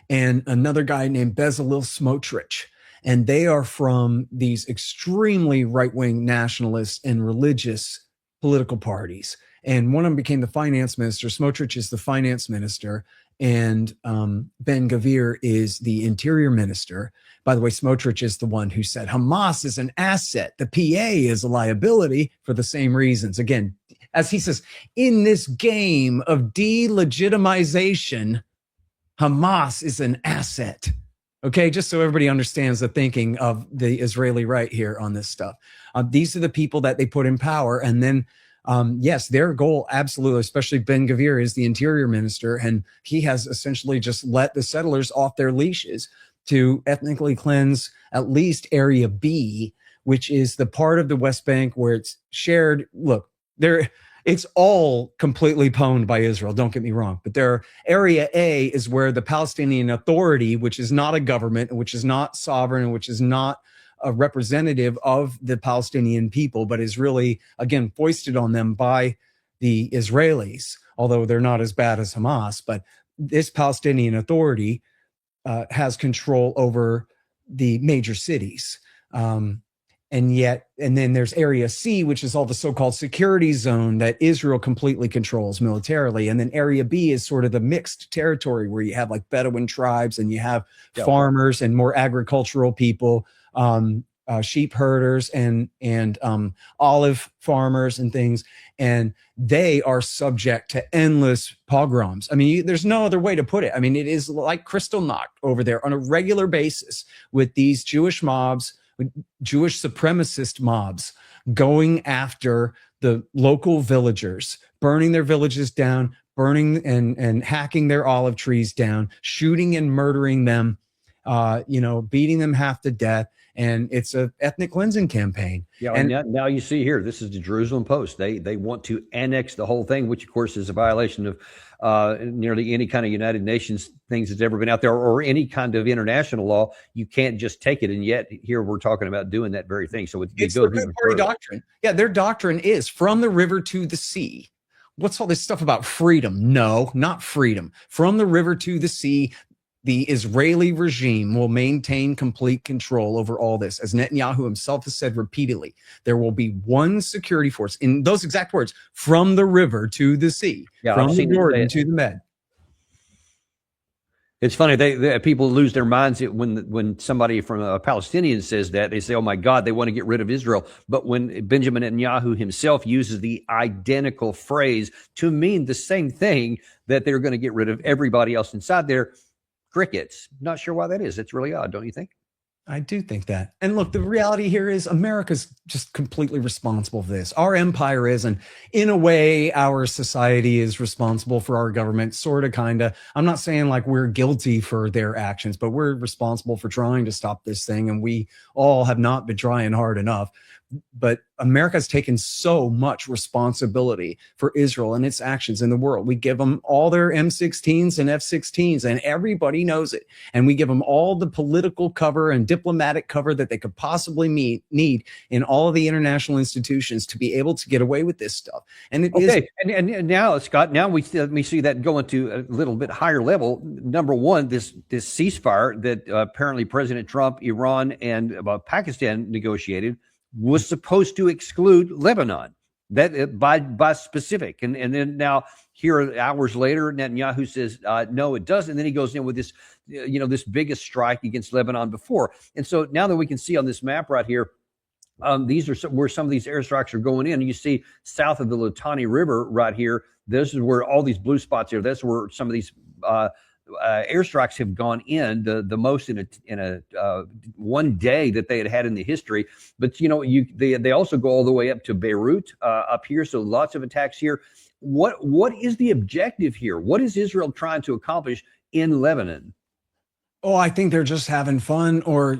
and another guy named Bezalel Smotrich. And they are from these extremely right-wing nationalist and religious political parties. And one of them became the finance minister. Smotrich is the finance minister. And Ben-Gvir is the interior minister. By the way, Smotrich is the one who said Hamas is an asset. The PA is a liability for the same reasons. Again, as he says, in this game of delegitimization, Hamas is an asset. Okay, just so everybody understands the thinking of the Israeli right here on this stuff. These are the people that they put in power. And then, yes, their goal, absolutely, especially Ben-Gvir is the interior minister, and he has essentially just let the settlers off their leashes to ethnically cleanse at least Area B, which is the part of the West Bank where it's shared. Look, it's all completely pwned by Israel, don't get me wrong. But Area A is where the Palestinian Authority, which is not a government, which is not sovereign, and which is not a representative of the Palestinian people, but is really, again, foisted on them by the Israelis, although they're not as bad as Hamas. But this Palestinian Authority has control over the major cities. And then there's Area C, which is all the so-called security zone that Israel completely controls militarily. And then Area B is sort of the mixed territory where you have like Bedouin tribes and you have farmers and more agricultural people, sheep herders and olive farmers and things. And they are subject to endless pogroms. I mean, there's no other way to put it. I mean, it is like Kristallnacht over there on a regular basis with these Jewish mobs, Jewish supremacist mobs going after the local villagers, burning their villages down, burning and hacking their olive trees down, shooting and murdering them, beating them half to death. And it's a ethnic cleansing campaign. Yeah, And now you see here, this is the Jerusalem Post. They want to annex the whole thing, which of course is a violation of nearly any kind of United Nations things that's ever been out there, or any kind of international law. You can't just take it, and yet here we're talking about doing that very thing. So it's the good party doctrine. Yeah, their doctrine is from the river to the sea. What's all this stuff about freedom? No, not freedom. From the river to the sea, the Israeli regime will maintain complete control over all this. As Netanyahu himself has said repeatedly, there will be one security force, in those exact words, from the river to the sea, from the Jordan to the Med. It's funny, they people lose their minds when somebody from a Palestinian says that. They say, oh my God, they want to get rid of Israel. But when Benjamin Netanyahu himself uses the identical phrase to mean the same thing, that they're going to get rid of everybody else inside there, crickets. Not sure why that is. It's really odd, don't you think? I do think that. And look, the reality here is America's just completely responsible for this. Our empire is, and in a way, our society is responsible for our government, sort of, kind of. I'm not saying like we're guilty for their actions, but we're responsible for trying to stop this thing. And we all have not been trying hard enough. But America's taken so much responsibility for Israel and its actions in the world. We give them all their M16s and F-16s, and everybody knows it. And we give them all the political cover and diplomatic cover that they could possibly need in all of the international institutions to be able to get away with this stuff. And it is. And now, Scott, now we see that going to a little bit higher level. Number one, this ceasefire that apparently President Trump, Iran, and Pakistan negotiated was supposed to exclude Lebanon, that by specific, and then now here hours later, Netanyahu says no, it doesn't. And then he goes in with this, this biggest strike against Lebanon before. And so now that we can see on this map right here, these are where some of these airstrikes are going in. And you see south of the Litani River right here. This is where all these blue spots here. That's where some of these airstrikes have gone in the most in a one day that they had in the history. But they also go all the way up to Beirut up here. So lots of attacks here. What is the objective here? What is Israel trying to accomplish in Lebanon? Oh, I think they're just having fun, or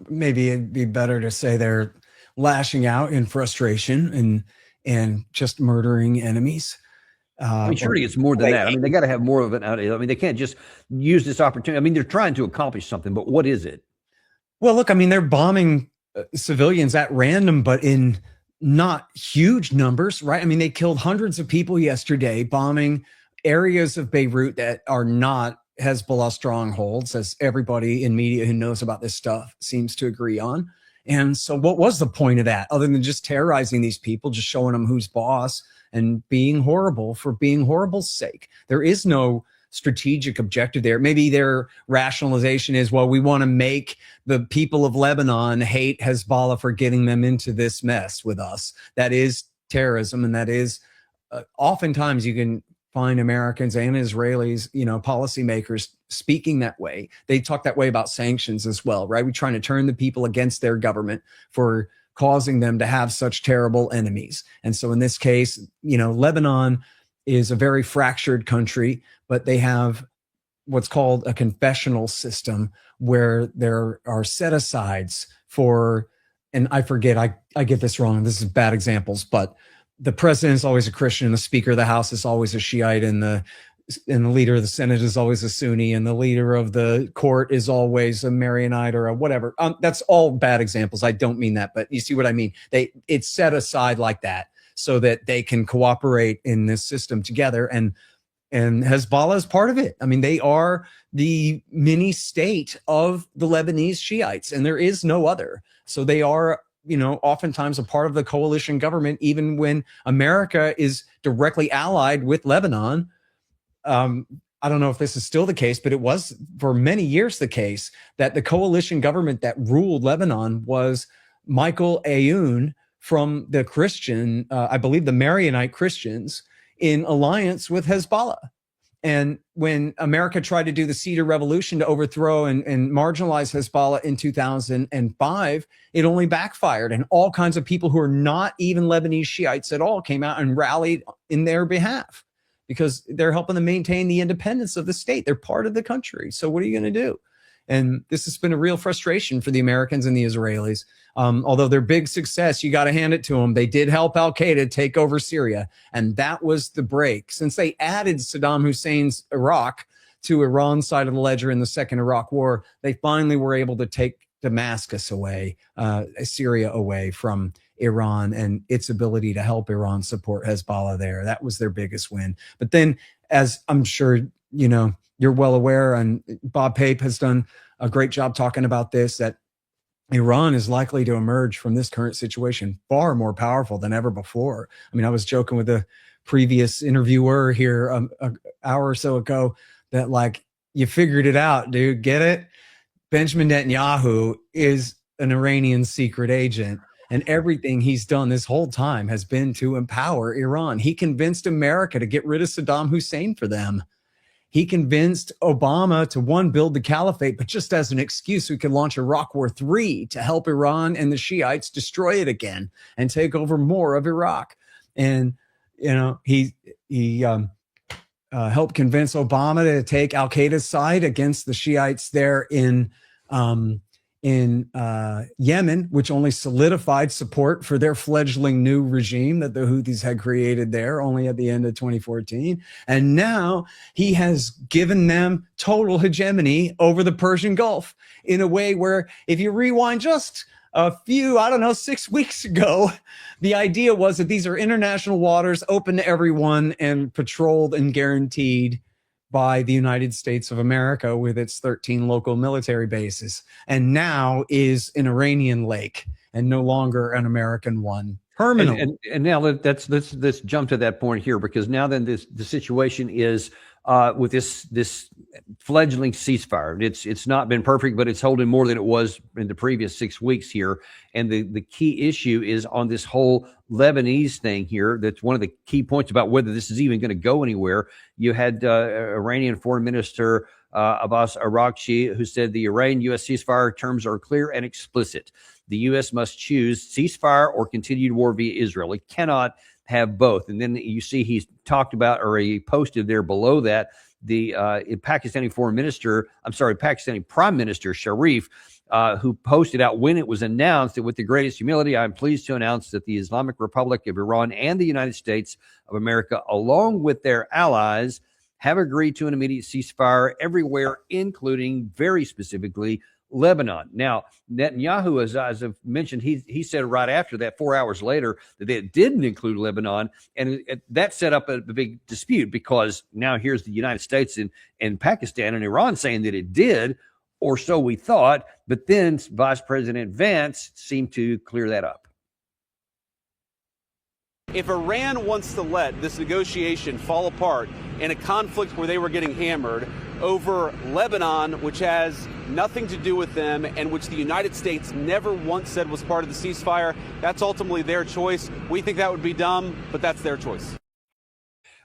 maybe it'd be better to say they're lashing out in frustration and just murdering enemies. Surely it's more than that. I mean, they got to have more of it. I mean, they can't just use this opportunity. I mean, they're trying to accomplish something, but what is it? Well, look, I mean, they're bombing civilians at random, but in not huge numbers, right? I mean, they killed hundreds of people yesterday, bombing areas of Beirut that are not Hezbollah strongholds, as everybody in media who knows about this stuff seems to agree on. And so what was the point of that, other than just terrorizing these people, just showing them who's boss and being horrible for being horrible's sake? There is no strategic objective there. Maybe their rationalization is, well, we want to make the people of Lebanon hate Hezbollah for getting them into this mess with us. That is terrorism. And that is oftentimes you can find Americans and Israelis, policymakers speaking that way. They talk that way about sanctions as well, right? We're trying to turn the people against their government for causing them to have such terrible enemies. And so in this case, Lebanon is a very fractured country, but they have what's called a confessional system where there are set-asides for, and I forget, I get this wrong, this is bad examples, but the president is always a Christian, the Speaker of the House is always a Shiite, and the leader of the Senate is always a Sunni, and the leader of the court is always a Marionite or a whatever. That's all bad examples. I don't mean that, but you see what I mean? It's set aside like that so that they can cooperate in this system together. And Hezbollah is part of it. I mean, they are the mini state of the Lebanese Shiites, and there is no other. So they are, oftentimes a part of the coalition government, even when America is directly allied with Lebanon. I don't know if this is still the case, but it was for many years the case that the coalition government that ruled Lebanon was Michael Aoun from the Christian, I believe the Maronite Christians, in alliance with Hezbollah. And when America tried to do the Cedar Revolution to overthrow and marginalize Hezbollah in 2005, it only backfired. And all kinds of people who are not even Lebanese Shiites at all came out and rallied in their behalf, because they're helping to maintain the independence of the state. They're part of the country. So what are you going to do? And this has been a real frustration for the Americans and the Israelis. Although their big success, you got to hand it to them. They did help al-Qaeda take over Syria. And that was the break. Since they added Saddam Hussein's Iraq to Iran's side of the ledger in the Second Iraq War, they finally were able to take Damascus away, Syria away from Iran and its ability to help Iran support Hezbollah there. That was their biggest win. But then, as I'm sure you know, you're well aware, and Bob Pape has done a great job talking about this, that Iran is likely to emerge from this current situation far more powerful than ever before. I mean, I was joking with a previous interviewer here an hour or so ago that, like, you figured it out, dude. Get it? Benjamin Netanyahu is an Iranian secret agent, and everything he's done this whole time has been to empower Iran. He convinced America to get rid of Saddam Hussein for them. He convinced Obama to, one, build the caliphate, but just as an excuse, we could launch Iraq War III to help Iran and the Shiites destroy it again and take over more of Iraq. And, you know, he helped convince Obama to take al-Qaeda's side against the Shiites there in Yemen, which only solidified support for their fledgling new regime that the Houthis had created there only at the end of 2014. And now he has given them total hegemony over the Persian Gulf in a way where, if you rewind just a few, 6 weeks ago, the idea was that these are international waters open to everyone and patrolled and guaranteed by the United States of America with its 13 local military bases, and now is an Iranian lake and no longer an American one. Permanently. And now let's jump to that point here, because now then the situation is with this fledgling ceasefire. It's not been perfect, but it's holding more than it was in the previous 6 weeks here. And the key issue is on this whole Lebanese thing here. That's one of the key points about whether this is even going to go anywhere. You had Iranian Foreign Minister Abbas Araghchi, who said the Iran-U.S. ceasefire terms are clear and explicit. The U.S. must choose ceasefire or continued war via Israel. It cannot have both. And then you see he's talked about, or he posted there below that, the Pakistani Prime Minister Sharif, who posted out when it was announced that, with the greatest humility, I'm pleased to announce that the Islamic Republic of Iran and the United States of America, along with their allies, have agreed to an immediate ceasefire everywhere, including, very specifically, Lebanon. Now, Netanyahu, as I've mentioned, he said right after that, 4 hours later, that it didn't include Lebanon. And that set up a big dispute, because now here's the United States and Pakistan and Iran saying that it did, or so we thought. But then Vice President Vance seemed to clear that up. If Iran wants to let this negotiation fall apart in a conflict where they were getting hammered over Lebanon, which has nothing to do with them and which the United States never once said was part of the ceasefire, that's ultimately their choice. We think that would be dumb, but that's their choice.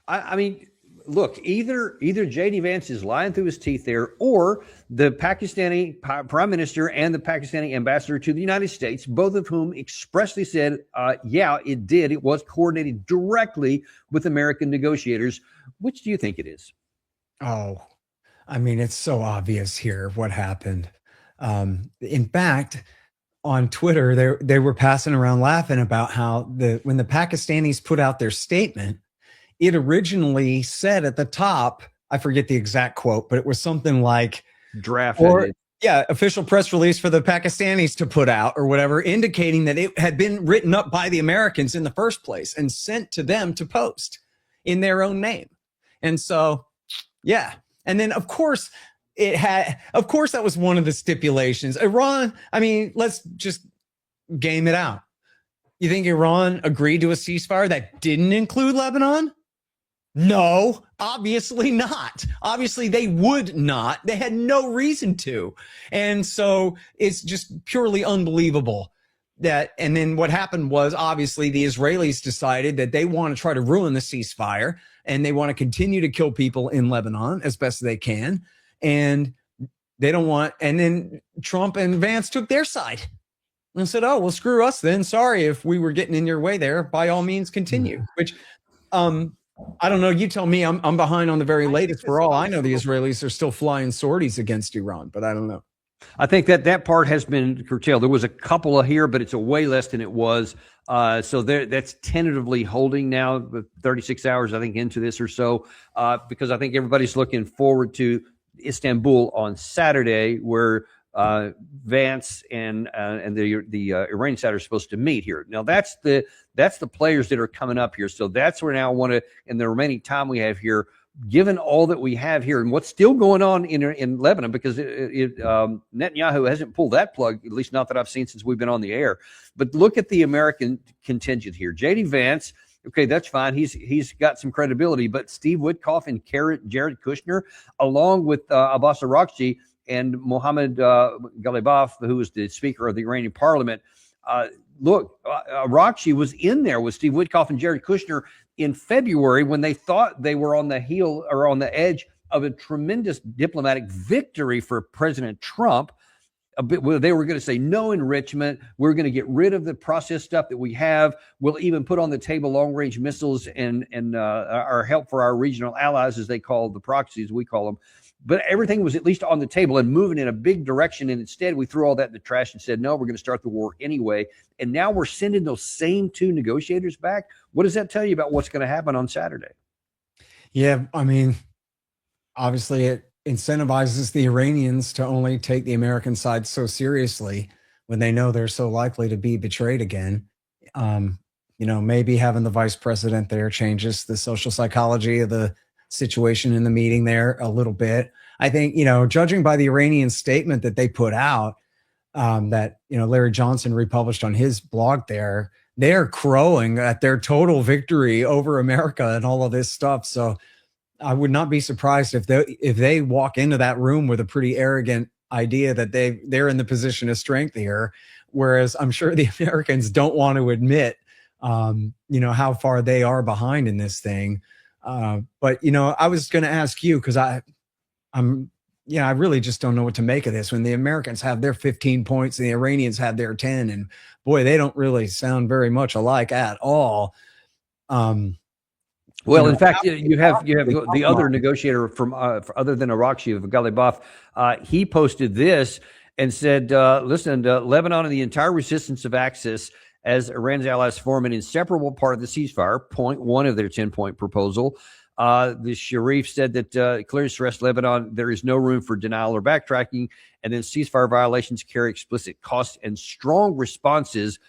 I mean, look, either J.D. Vance is lying through his teeth there, or the Pakistani prime minister and the Pakistani ambassador to the United States, both of whom expressly said, yeah, it did. It was coordinated directly with American negotiators. Which do you think it is? Oh, I mean, it's so obvious here what happened. In fact, on Twitter, they were passing around laughing about how when the Pakistanis put out their statement, it originally said at the top, I forget the exact quote, but it was something like drafted. Official press release for the Pakistanis to put out or whatever, indicating that it had been written up by the Americans in the first place and sent to them to post in their own name. And so, yeah. And then, of course, that was one of the stipulations. Iran, I mean, let's just game it out. You think Iran agreed to a ceasefire that didn't include Lebanon? No, obviously not. Obviously, they would not. They had no reason to. And so it's just purely unbelievable that. And then what happened was, obviously, the Israelis decided that they want to try to ruin the ceasefire, and they want to continue to kill people in Lebanon as best they can. And they don't want, and then Trump and Vance took their side and said, oh, well, screw us then. Sorry if we were getting in your way there. By all means, continue. Which, I don't know. You tell me. I'm behind on the very latest. For all I know, the Israelis are still flying sorties against Iran, but I don't know. I think that part has been curtailed. There was a couple of here, but it's a way less than it was. So that's tentatively holding now, 36 hours, I think, into this or so, because I think everybody's looking forward to Istanbul on Saturday, where Vance and the Iranian side are supposed to meet here. Now that's the players that are coming up here. So that's where now I want to, in the remaining time we have here, given all that we have here and what's still going on in Lebanon, because Netanyahu hasn't pulled that plug, at least not that I've seen since we've been on the air. But look at the American contingent here. J.D. Vance, okay, that's fine. He's got some credibility. But Steve Witkoff and Jared Kushner, along with Abbas Araghchi and Mohammed Ghalibaf, who is the Speaker of the Iranian Parliament. Look, Araghchi was in there with Steve Witkoff and Jared Kushner in February when they thought they were on the heel or on the edge of a tremendous diplomatic victory for President Trump. They were going to say no enrichment. We're going to get rid of the processed stuff that we have. We'll even put on the table long-range missiles and our help for our regional allies, as they call the proxies, we call them. But everything was at least on the table and moving in a big direction. And instead, we threw all that in the trash and said, no, we're going to start the war anyway. And now we're sending those same two negotiators back. What does that tell you about what's going to happen on Saturday? Yeah, I mean, obviously it incentivizes the Iranians to only take the American side so seriously when they know they're so likely to be betrayed again. Maybe having the vice president there changes the social psychology of the situation in the meeting there a little bit. I think, judging by the Iranian statement that they put out, that, Larry Johnson republished on his blog there, they're crowing at their total victory over America and all of this stuff. So I would not be surprised if they walk into that room with a pretty arrogant idea that they're in the position of strength here. Whereas I'm sure the Americans don't want to admit, how far they are behind in this thing. But I was going to ask you, because I really just don't know what to make of this when the Americans have their 15 points and the Iranians have their 10, and boy, they don't really sound very much alike at all. Well, in fact, you have the other negotiator from other than Araghchi, of Ghalibaf. He posted this and said, listen, Lebanon and the entire resistance of Axis as Iran's allies form an inseparable part of the ceasefire, point one of their 10-point proposal. The Sharif said that clearly stressed Lebanon, there is no room for denial or backtracking, and then ceasefire violations carry explicit costs and strong responses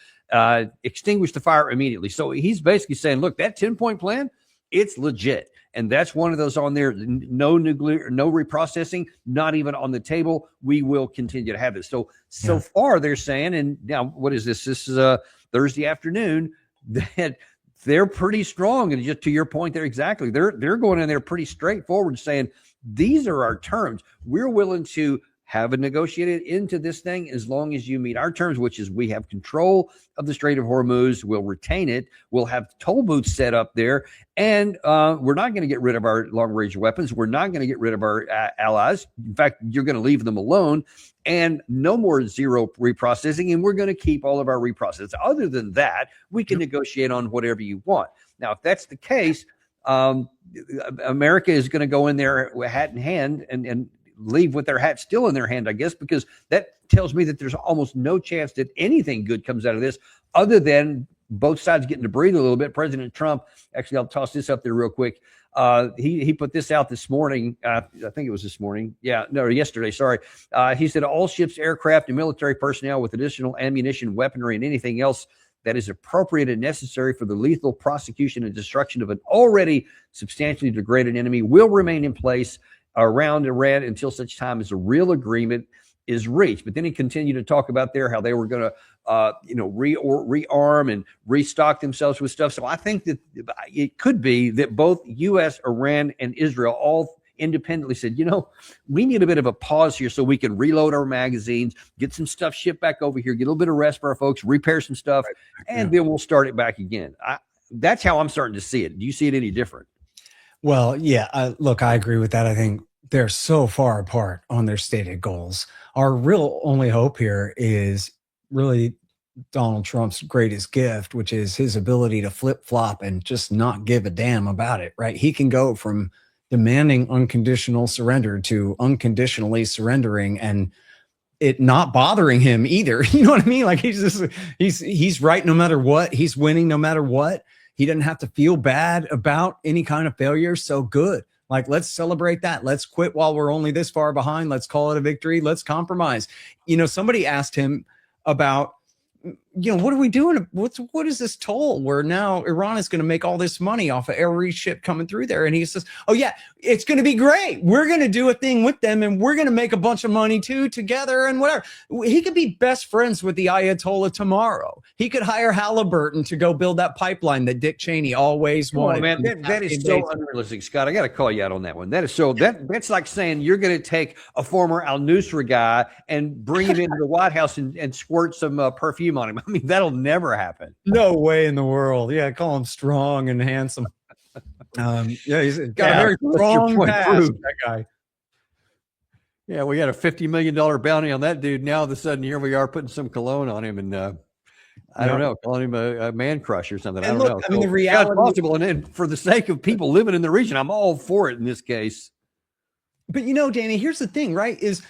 extinguish the fire immediately. So he's basically saying, look, that 10-point plan, it's legit. And that's one of those on there. No nuclear, no reprocessing, not even on the table. We will continue to have this. So far they're saying, and now what is this? This is a Thursday afternoon, that they're pretty strong. And just to your point there, exactly, they're going in there pretty straightforward saying, these are our terms. We're willing to have it negotiated into this thing as long as you meet our terms, which is we have control of the Strait of Hormuz. We'll retain it. We'll have toll booths set up there. And we're not going to get rid of our long-range weapons. We're not going to get rid of our allies. In fact, you're going to leave them alone, and no more zero reprocessing. And we're going to keep all of our reprocessing. Other than that, we can negotiate on whatever you want. Now, if that's the case, America is going to go in there hat in hand and leave with their hat still in their hand, I guess, because that tells me that there's almost no chance that anything good comes out of this other than both sides getting to breathe a little bit. President Trump, actually, I'll toss this up there real quick. He put this out this morning. I think it was this morning. Yesterday. Sorry. He said all ships, aircraft, and military personnel with additional ammunition, weaponry, and anything else that is appropriate and necessary for the lethal prosecution and destruction of an already substantially degraded enemy will remain in place around Iran until such time as a real agreement is reached. But then he continued to talk about there how they were going to, rearm and restock themselves with stuff. So I think that it could be that both U.S., Iran, and Israel all independently said, we need a bit of a pause here so we can reload our magazines, get some stuff shipped back over here, get a little bit of rest for our folks, repair some stuff, and then we'll start it back again. That's how I'm starting to see it. Do you see it any different? Well, yeah, look, I agree with that. I think they're so far apart on their stated goals. Our real only hope here is really Donald Trump's greatest gift, which is his ability to flip-flop and just not give a damn about it, right? He can go from demanding unconditional surrender to unconditionally surrendering and it not bothering him either. You know what I mean? Like he's right no matter what. He's winning no matter what. He doesn't have to feel bad about any kind of failure. So good. Like, let's celebrate that. Let's quit while we're only this far behind. Let's call it a victory. Let's compromise. You know, somebody asked him about, you know, what are we doing? What is this toll where now Iran is going to make all this money off of every ship coming through there? And he says, oh yeah, it's going to be great. We're going to do a thing with them and we're going to make a bunch of money too together and whatever. He could be best friends with the Ayatollah tomorrow. He could hire Halliburton to go build that pipeline that Dick Cheney always wanted. Oh, man, that is so unrealistic, Scott. I got to call you out on that one. That is so that's like saying you're going to take a former al-Nusra guy and bring him into the White House and squirt some perfume on him. I mean, that'll never happen. No way in the world. Yeah, call him strong and handsome. Yeah, he's got a very strong past, that guy. Yeah, we got a $50 million bounty on that dude. Now, all of a sudden, here we are putting some cologne on him, and I don't know, calling him a man crush or something. And I don't know. I mean, the reality, it's possible, and then for the sake of people living in the region, I'm all for it in this case. But you know, Danny, here's the thing, right? Is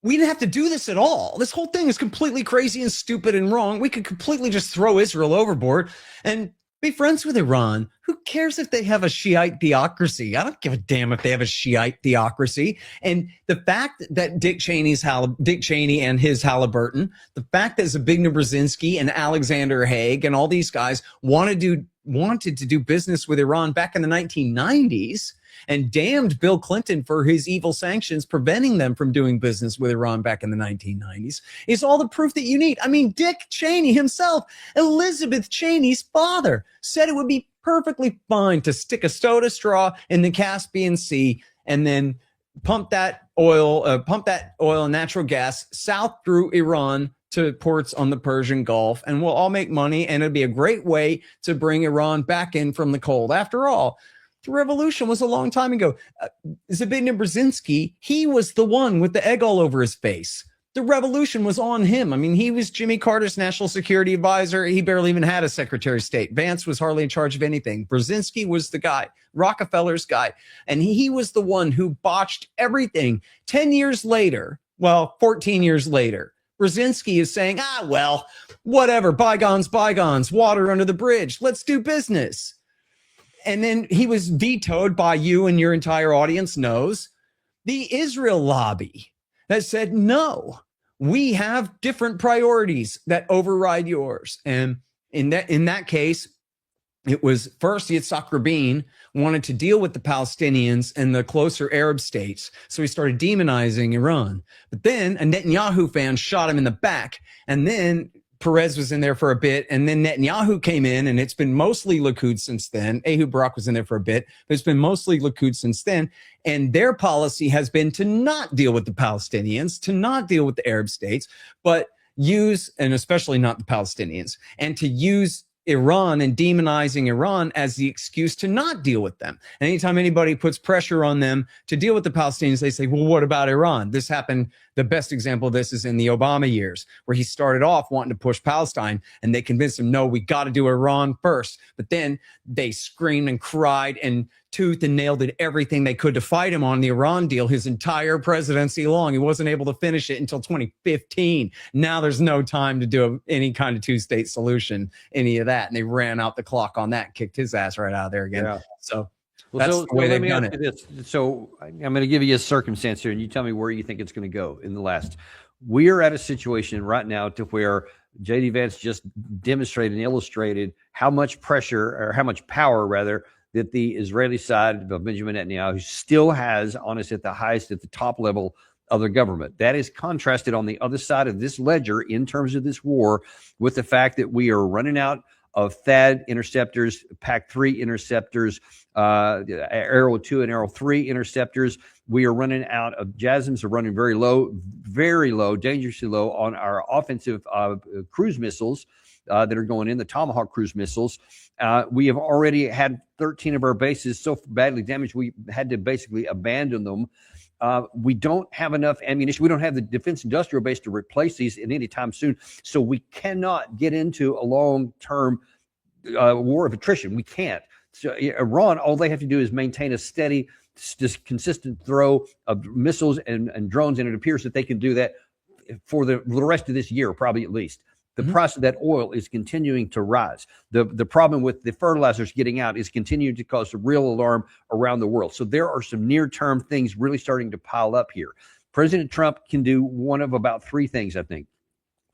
we didn't have to do this at all. This whole thing is completely crazy and stupid and wrong. We could completely just throw Israel overboard and be friends with Iran. Who cares if they have a Shiite theocracy? I don't give a damn if they have a Shiite theocracy. And the fact that Dick Cheney and his Halliburton, the fact that Zbigniew Brzezinski and Alexander Haig and all these guys wanted to do business with Iran back in the 1990s and damned Bill Clinton for his evil sanctions preventing them from doing business with Iran back in the 1990s is all the proof that you need. I mean, Dick Cheney himself, Elizabeth Cheney's father, said it would be perfectly fine to stick a soda straw in the Caspian Sea and then pump that oil and natural gas south through Iran to ports on the Persian Gulf, and we'll all make money, and it'd be a great way to bring Iran back in from the cold. After all, the revolution was a long time ago. Zbigniew Brzezinski, he was the one with the egg all over his face. The revolution was on him. I mean, he was Jimmy Carter's national security advisor. He barely even had a secretary of state. Vance was hardly in charge of anything. Brzezinski was the guy, Rockefeller's guy. And he was the one who botched everything. 10 years later, 14 years later, Brzezinski is saying, well, whatever, bygones, water under the bridge. Let's do business. And then he was vetoed by you, and your entire audience knows, the Israel lobby that said, no, we have different priorities that override yours. And in that case, it was first Yitzhak Rabin wanted to deal with the Palestinians and the closer Arab states. So he started demonizing Iran. But then a Netanyahu fan shot him in the back. And then Perez was in there for a bit. And then Netanyahu came in, and it's been mostly Likud since then. Ehud Barak was in there for a bit, but it's been mostly Likud since then. And their policy has been to not deal with the Palestinians, to not deal with the Arab states, but use, and especially not the Palestinians, and to use Iran and demonizing Iran as the excuse to not deal with them. And anytime anybody puts pressure on them to deal with the Palestinians, they say, well, what about Iran? This happened. The best example of this is in the Obama years, where he started off wanting to push Palestine, and they convinced him, no, we got to do Iran first. But then they screamed and cried and tooth and nail did everything they could to fight him on the Iran deal his entire presidency long. He wasn't able to finish it until 2015. Now there's no time to do any kind of two-state solution, any of that. And they ran out the clock on that, kicked his ass right out of there again. Yeah. So that's the way they've done it. So I'm going to give you a circumstance here, and you tell me where you think it's going to go in the last. We are at a situation right now to where J.D. Vance just demonstrated and illustrated how much pressure, or how much power rather, that the Israeli side of Benjamin Netanyahu still has on us at the top level of the government. That is contrasted on the other side of this ledger in terms of this war with the fact that we are running out of THAAD interceptors, PAC-3 interceptors, Arrow 2 and Arrow 3 interceptors. We are running out of JASSMs, are running very low, dangerously low on our offensive cruise missiles that are going in, the Tomahawk cruise missiles. We have already had 13 of our bases so badly damaged, we had to basically abandon them. We don't have enough ammunition. We don't have the defense industrial base to replace these in any time soon. So we cannot get into a long-term war of attrition. We can't. So Iran, all they have to do is maintain a steady, consistent throw of missiles and drones, and it appears that they can do that for the rest of this year, probably at least. The price of that oil is continuing to rise. The problem with the fertilizers getting out is continuing to cause a real alarm around the world. So there are some near-term things really starting to pile up here. President Trump can do one of about three things, I think.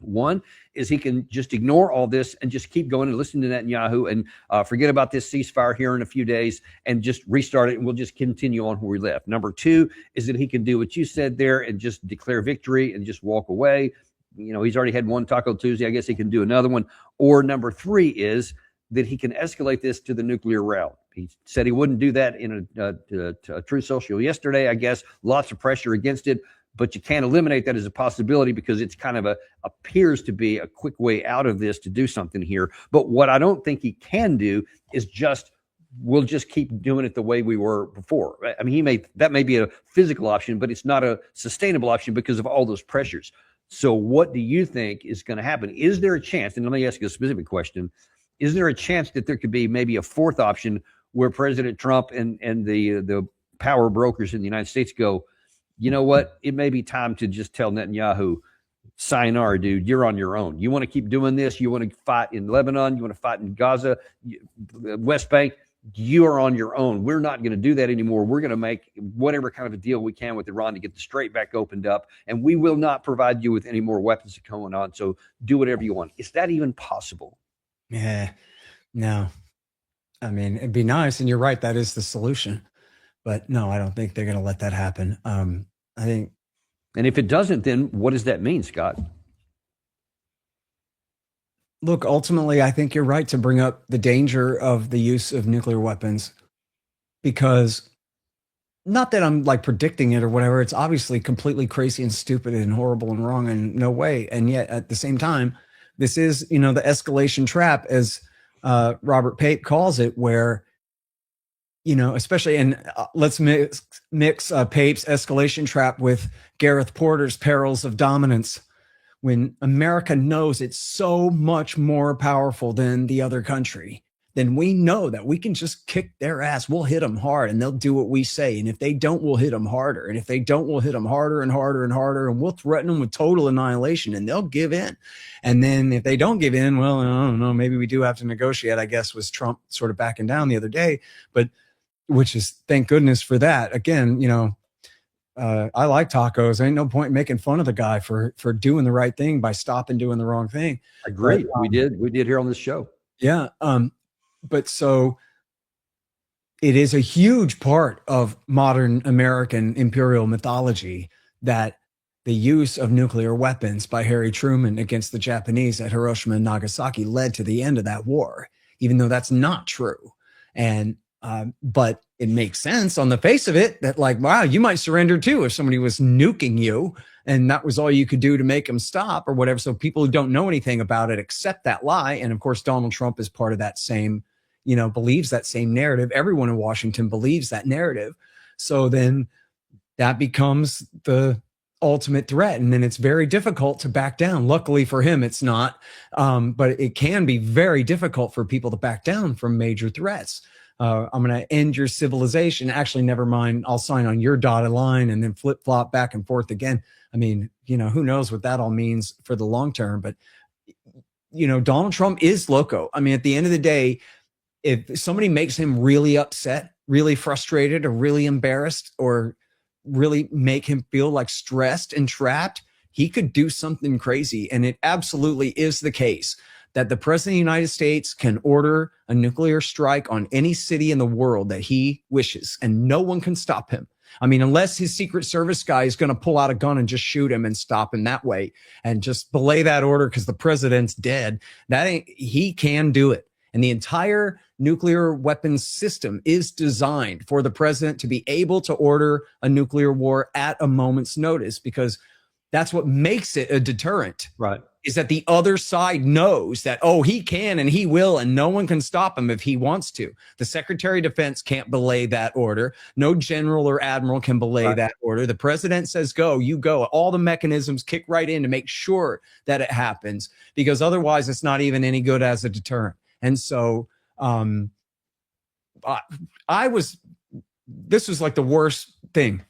One is he can just ignore all this and just keep going and listen to Netanyahu and forget about this ceasefire here in a few days and just restart it, and we'll just continue on where we left. Number two is that he can do what you said there and just declare victory and just walk away. You know, he's already had one Taco Tuesday. I guess he can do another one. Or number three is that he can escalate this to the nuclear realm. He said he wouldn't do that in a Truth Social yesterday, I guess. Lots of pressure against it. But you can't eliminate that as a possibility because it's kind of appears to be a quick way out of this to do something here. But what I don't think he can do is we'll just keep doing it the way we were before. I mean, that may be a physical option, but it's not a sustainable option because of all those pressures. So what do you think is going to happen? Is there a chance, and let me ask you a specific question, is there a chance that there could be maybe a fourth option where President Trump and the power brokers in the United States go, you know what, it may be time to just tell Netanyahu, sayonara, dude, you're on your own. You want to keep doing this? You want to fight in Lebanon? You want to fight in Gaza, West Bank? You are on your own. We're not going to do that anymore. We're going to make whatever kind of a deal we can with Iran to get the Strait back opened up, and we will not provide you with any more weapons going on. So do whatever you want. Is that even possible? Yeah, no. I mean, it'd be nice, and you're right. That is the solution. But no, I don't think they're going to let that happen. I think. And if it doesn't, then what does that mean, Scott? Look, ultimately, I think you're right to bring up the danger of the use of nuclear weapons, because not that I'm like predicting it or whatever. It's obviously completely crazy and stupid and horrible and wrong and no way. And yet at the same time, this is, the escalation trap, as Robert Pape calls it, where, especially, and let's mix Pape's escalation trap with Gareth Porter's perils of dominance. When America knows it's so much more powerful than the other country, then we know that we can just kick their ass. We'll hit them hard and they'll do what we say. And if they don't, we'll hit them harder. And if they don't, we'll hit them harder and harder and harder. And we'll threaten them with total annihilation and they'll give in. And then if they don't give in, well, I don't know, maybe we do have to negotiate, I guess, was Trump sort of backing down the other day, but which is, thank goodness for that. Again, I like tacos. Ain't no point in making fun of the guy for doing the right thing by stopping doing the wrong thing. I agree. We did here on this show. Yeah. But so it is a huge part of modern American imperial mythology that the use of nuclear weapons by Harry Truman against the Japanese at Hiroshima and Nagasaki led to the end of that war, even though that's not true. And but it makes sense on the face of it that, like, wow, you might surrender too if somebody was nuking you and that was all you could do to make them stop or whatever. So people who don't know anything about it accept that lie. And of course, Donald Trump is part of that same, believes that same narrative. Everyone in Washington believes that narrative. So then that becomes the ultimate threat. And then it's very difficult to back down. Luckily for him, it's not. But it can be very difficult for people to back down from major threats. I'm going to end your civilization. Actually, never mind. I'll sign on your dotted line and then flip flop back and forth again. I mean, who knows what that all means for the long term. But, Donald Trump is loco. I mean, at the end of the day, if somebody makes him really upset, really frustrated, or really embarrassed, or really make him feel like stressed and trapped, he could do something crazy. And it absolutely is the case that the president of the United States can order a nuclear strike on any city in the world that he wishes, and no one can stop him. I mean, unless his Secret Service guy is going to pull out a gun and just shoot him and stop him that way and just belay that order because the president's dead, he can do it. And the entire nuclear weapons system is designed for the president to be able to order a nuclear war at a moment's notice, because that's what makes it a deterrent. Right. Is that the other side knows that, oh, he can and he will, and no one can stop him if he wants to. The Secretary of Defense can't belay that order. No general or admiral can belay that order. The president says, go, you go. All the mechanisms kick right in to make sure that it happens, because otherwise it's not even any good as a deterrent. And so this was like the worst thing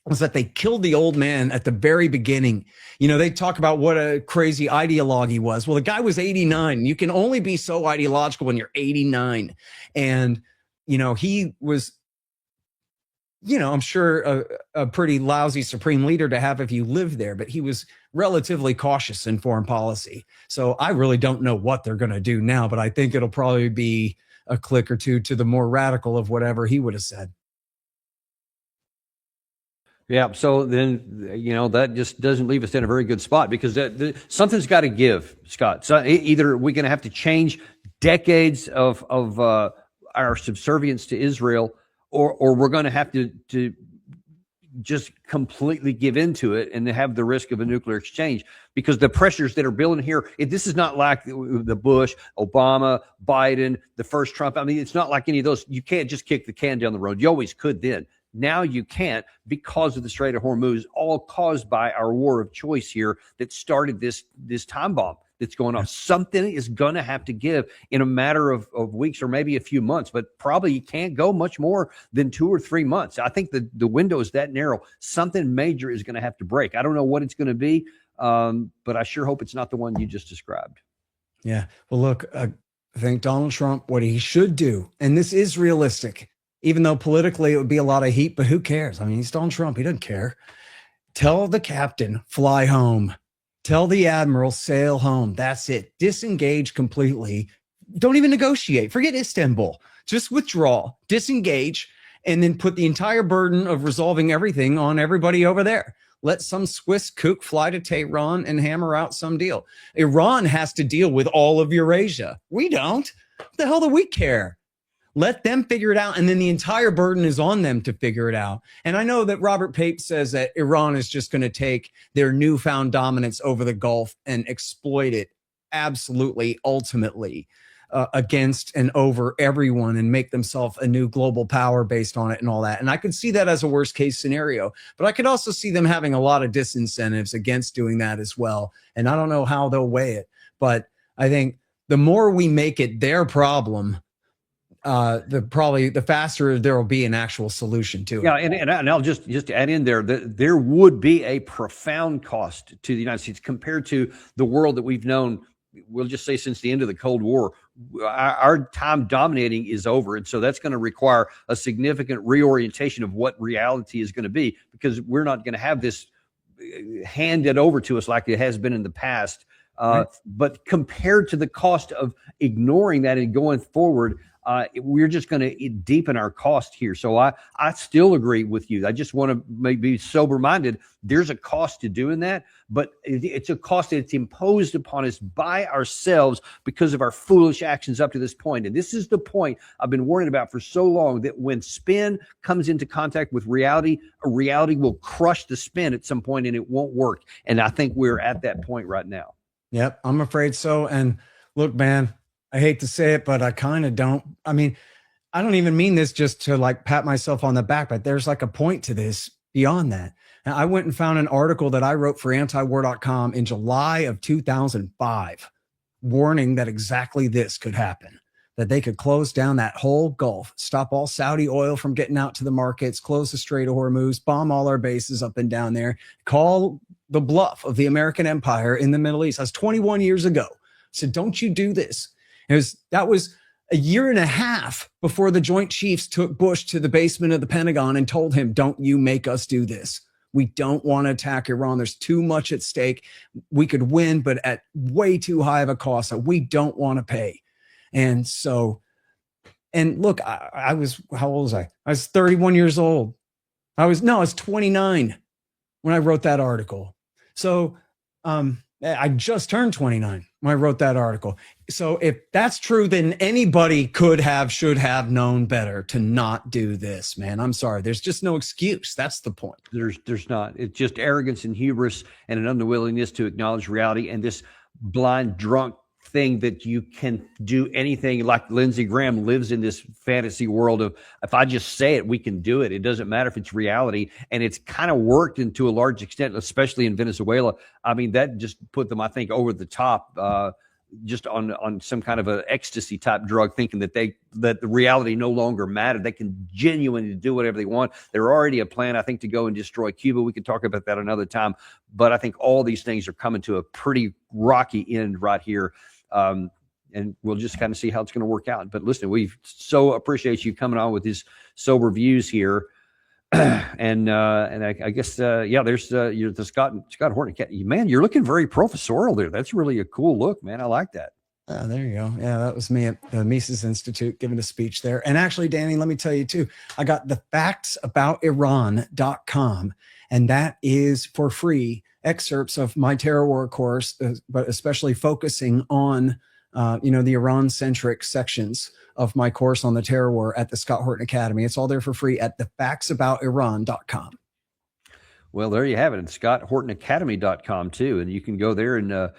was that they killed the old man at the very beginning. You know, they talk about what a crazy ideologue he was. Well, the guy was 89. You can only be so ideological when you're 89. And, you know, he was, you know, I'm sure a pretty lousy supreme leader to have if you lived there, but he was relatively cautious in foreign policy. So I really don't know what they're going to do now, but I think it'll probably be a click or two to the more radical of whatever he would have said. Yeah. So then, you know, that just doesn't leave us in a very good spot, because something's got to give, Scott. So either we're going to have to change decades of our subservience to Israel, or we're going to have to just completely give into it and have the risk of a nuclear exchange, because the pressures that are building here, this is not like the Bush, Obama, Biden, the first Trump. I mean, it's not like any of those. You can't just kick the can down the road. You always could then. Now you can't, because of the Strait of Hormuz, all caused by our war of choice here that started this time bomb that's going on. Something is going to have to give in a matter of weeks, or maybe a few months, but probably you can't go much more than 2 or 3 months. I think the window is that narrow. Something major is going to have to break. I don't know what it's going to be, but I sure hope it's not the one you just described. Yeah. Well, look, I think Donald Trump, what he should do, and this is realistic, even though politically it would be a lot of heat, but who cares? I mean, he's Donald Trump. He doesn't care. Tell the captain, fly home. Tell the admiral, sail home. That's it. Disengage completely. Don't even negotiate. Forget Istanbul. Just withdraw, disengage, and then put the entire burden of resolving everything on everybody over there. Let some Swiss kook fly to Tehran and hammer out some deal. Iran has to deal with all of Eurasia. We don't. What the hell do we care? Let them figure it out, and then the entire burden is on them to figure it out. And I know that Robert Pape says that Iran is just going to take their newfound dominance over the Gulf and exploit it absolutely, ultimately, against and over everyone, and make themselves a new global power based on it and all that. And I could see that as a worst case scenario, but I could also see them having a lot of disincentives against doing that as well. And I don't know how they'll weigh it, but I think the more we make it their problem, the faster there will be an actual solution to it. Yeah, and I'll just add in there that there would be a profound cost to the United States compared to the world that we've known. We'll just say since the end of the Cold War, our time dominating is over, and so that's going to require a significant reorientation of what reality is going to be, because we're not going to have this handed over to us like it has been in the past. Right. But compared to the cost of ignoring that and going forward, we're just going to deepen our cost here. So I still agree with you. I just want to maybe be sober-minded. There's a cost to doing that, but it's a cost that's imposed upon us by ourselves because of our foolish actions up to this point. And this is the point I've been warning about for so long, that when spin comes into contact with reality, reality will crush the spin at some point and it won't work. And I think we're at that point right now. Yep, I'm afraid so. And look, man, I hate to say it, but I kind of don't. I mean, I don't even mean this just to like pat myself on the back, but there's like a point to this beyond that. And I went and found an article that I wrote for antiwar.com in July of 2005, warning that exactly this could happen, that they could close down that whole Gulf, stop all Saudi oil from getting out to the markets, close the Strait of Hormuz, bomb all our bases up and down there, call the bluff of the American empire in the Middle East. That's 21 years ago. I said, don't you do this. That was a year and a half before the Joint Chiefs took Bush to the basement of the Pentagon and told him, don't you make us do this. We don't want to attack Iran. There's too much at stake. We could win, but at way too high of a cost that we don't want to pay. And so, and look, I was, how old was I? I was 31 years old. I was 29 when I wrote that article. So, I just turned 29 when I wrote that article. So if that's true, then anybody should have known better to not do this, man. I'm sorry. There's just no excuse. That's the point. There's not. It's just arrogance and hubris and an unwillingness to acknowledge reality, and this blind drunk thing that you can do anything. Like Lindsey Graham lives in this fantasy world of, if I just say it, we can do it. It doesn't matter if it's reality. And it's kind of worked into a large extent, especially in Venezuela. I mean, that just put them, I think, over the top. just on some kind of a ecstasy type drug, thinking that that the reality no longer mattered. They can genuinely do whatever they want. They're already a plan, I think, to go and destroy Cuba. We could talk about that another time, but I think all these things are coming to a pretty rocky end right here. And we'll just kind of see how it's going to work out. But listen, we so appreciate you coming on with these sober views here. and I guess there's you're the Scott Horton. Man, you're looking very professorial there. That's really a cool look, man. I like that. There you go. Yeah, that was me at the Mises Institute giving a speech there. And actually, Danny, let me tell you too, I got the factsaboutiran.com, and that is for free excerpts of my terror war course, but especially focusing on the Iran-centric sections of my course on the terror war at the Scott Horton Academy. It's all there for free at thefactsaboutiran.com. Well, there you have it. And ScottHortonAcademy.com too. And you can go there and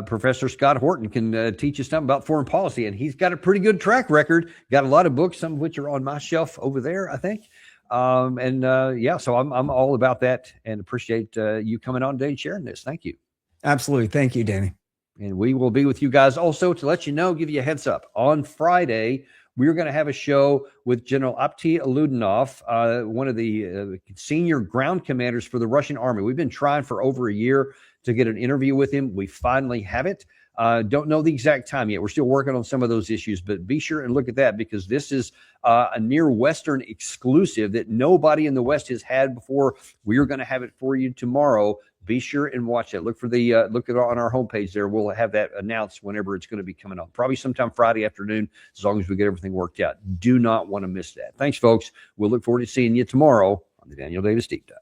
Professor Scott Horton can teach you something about foreign policy. And he's got a pretty good track record. Got a lot of books, some of which are on my shelf over there, I think. So I'm all about that and appreciate you coming on today and sharing this. Thank you. Absolutely. Thank you, Danny. And we will be with you guys also to let you know, give you a heads up. On Friday, we're going to have a show with General Apti Aludinov, one of the senior ground commanders for the Russian army. We've been trying for over a year to get an interview with him. We finally have it. Don't know the exact time yet. We're still working on some of those issues, but be sure and look at that because this is a near Western exclusive that nobody in the West has had before. We are going to have it for you tomorrow. Be sure and watch it. Look for look at it on our homepage there. We'll have that announced whenever it's going to be coming on. Probably sometime Friday afternoon, as long as we get everything worked out. Do not want to miss that. Thanks, folks. We'll look forward to seeing you tomorrow on the Daniel Davis Deep Dive.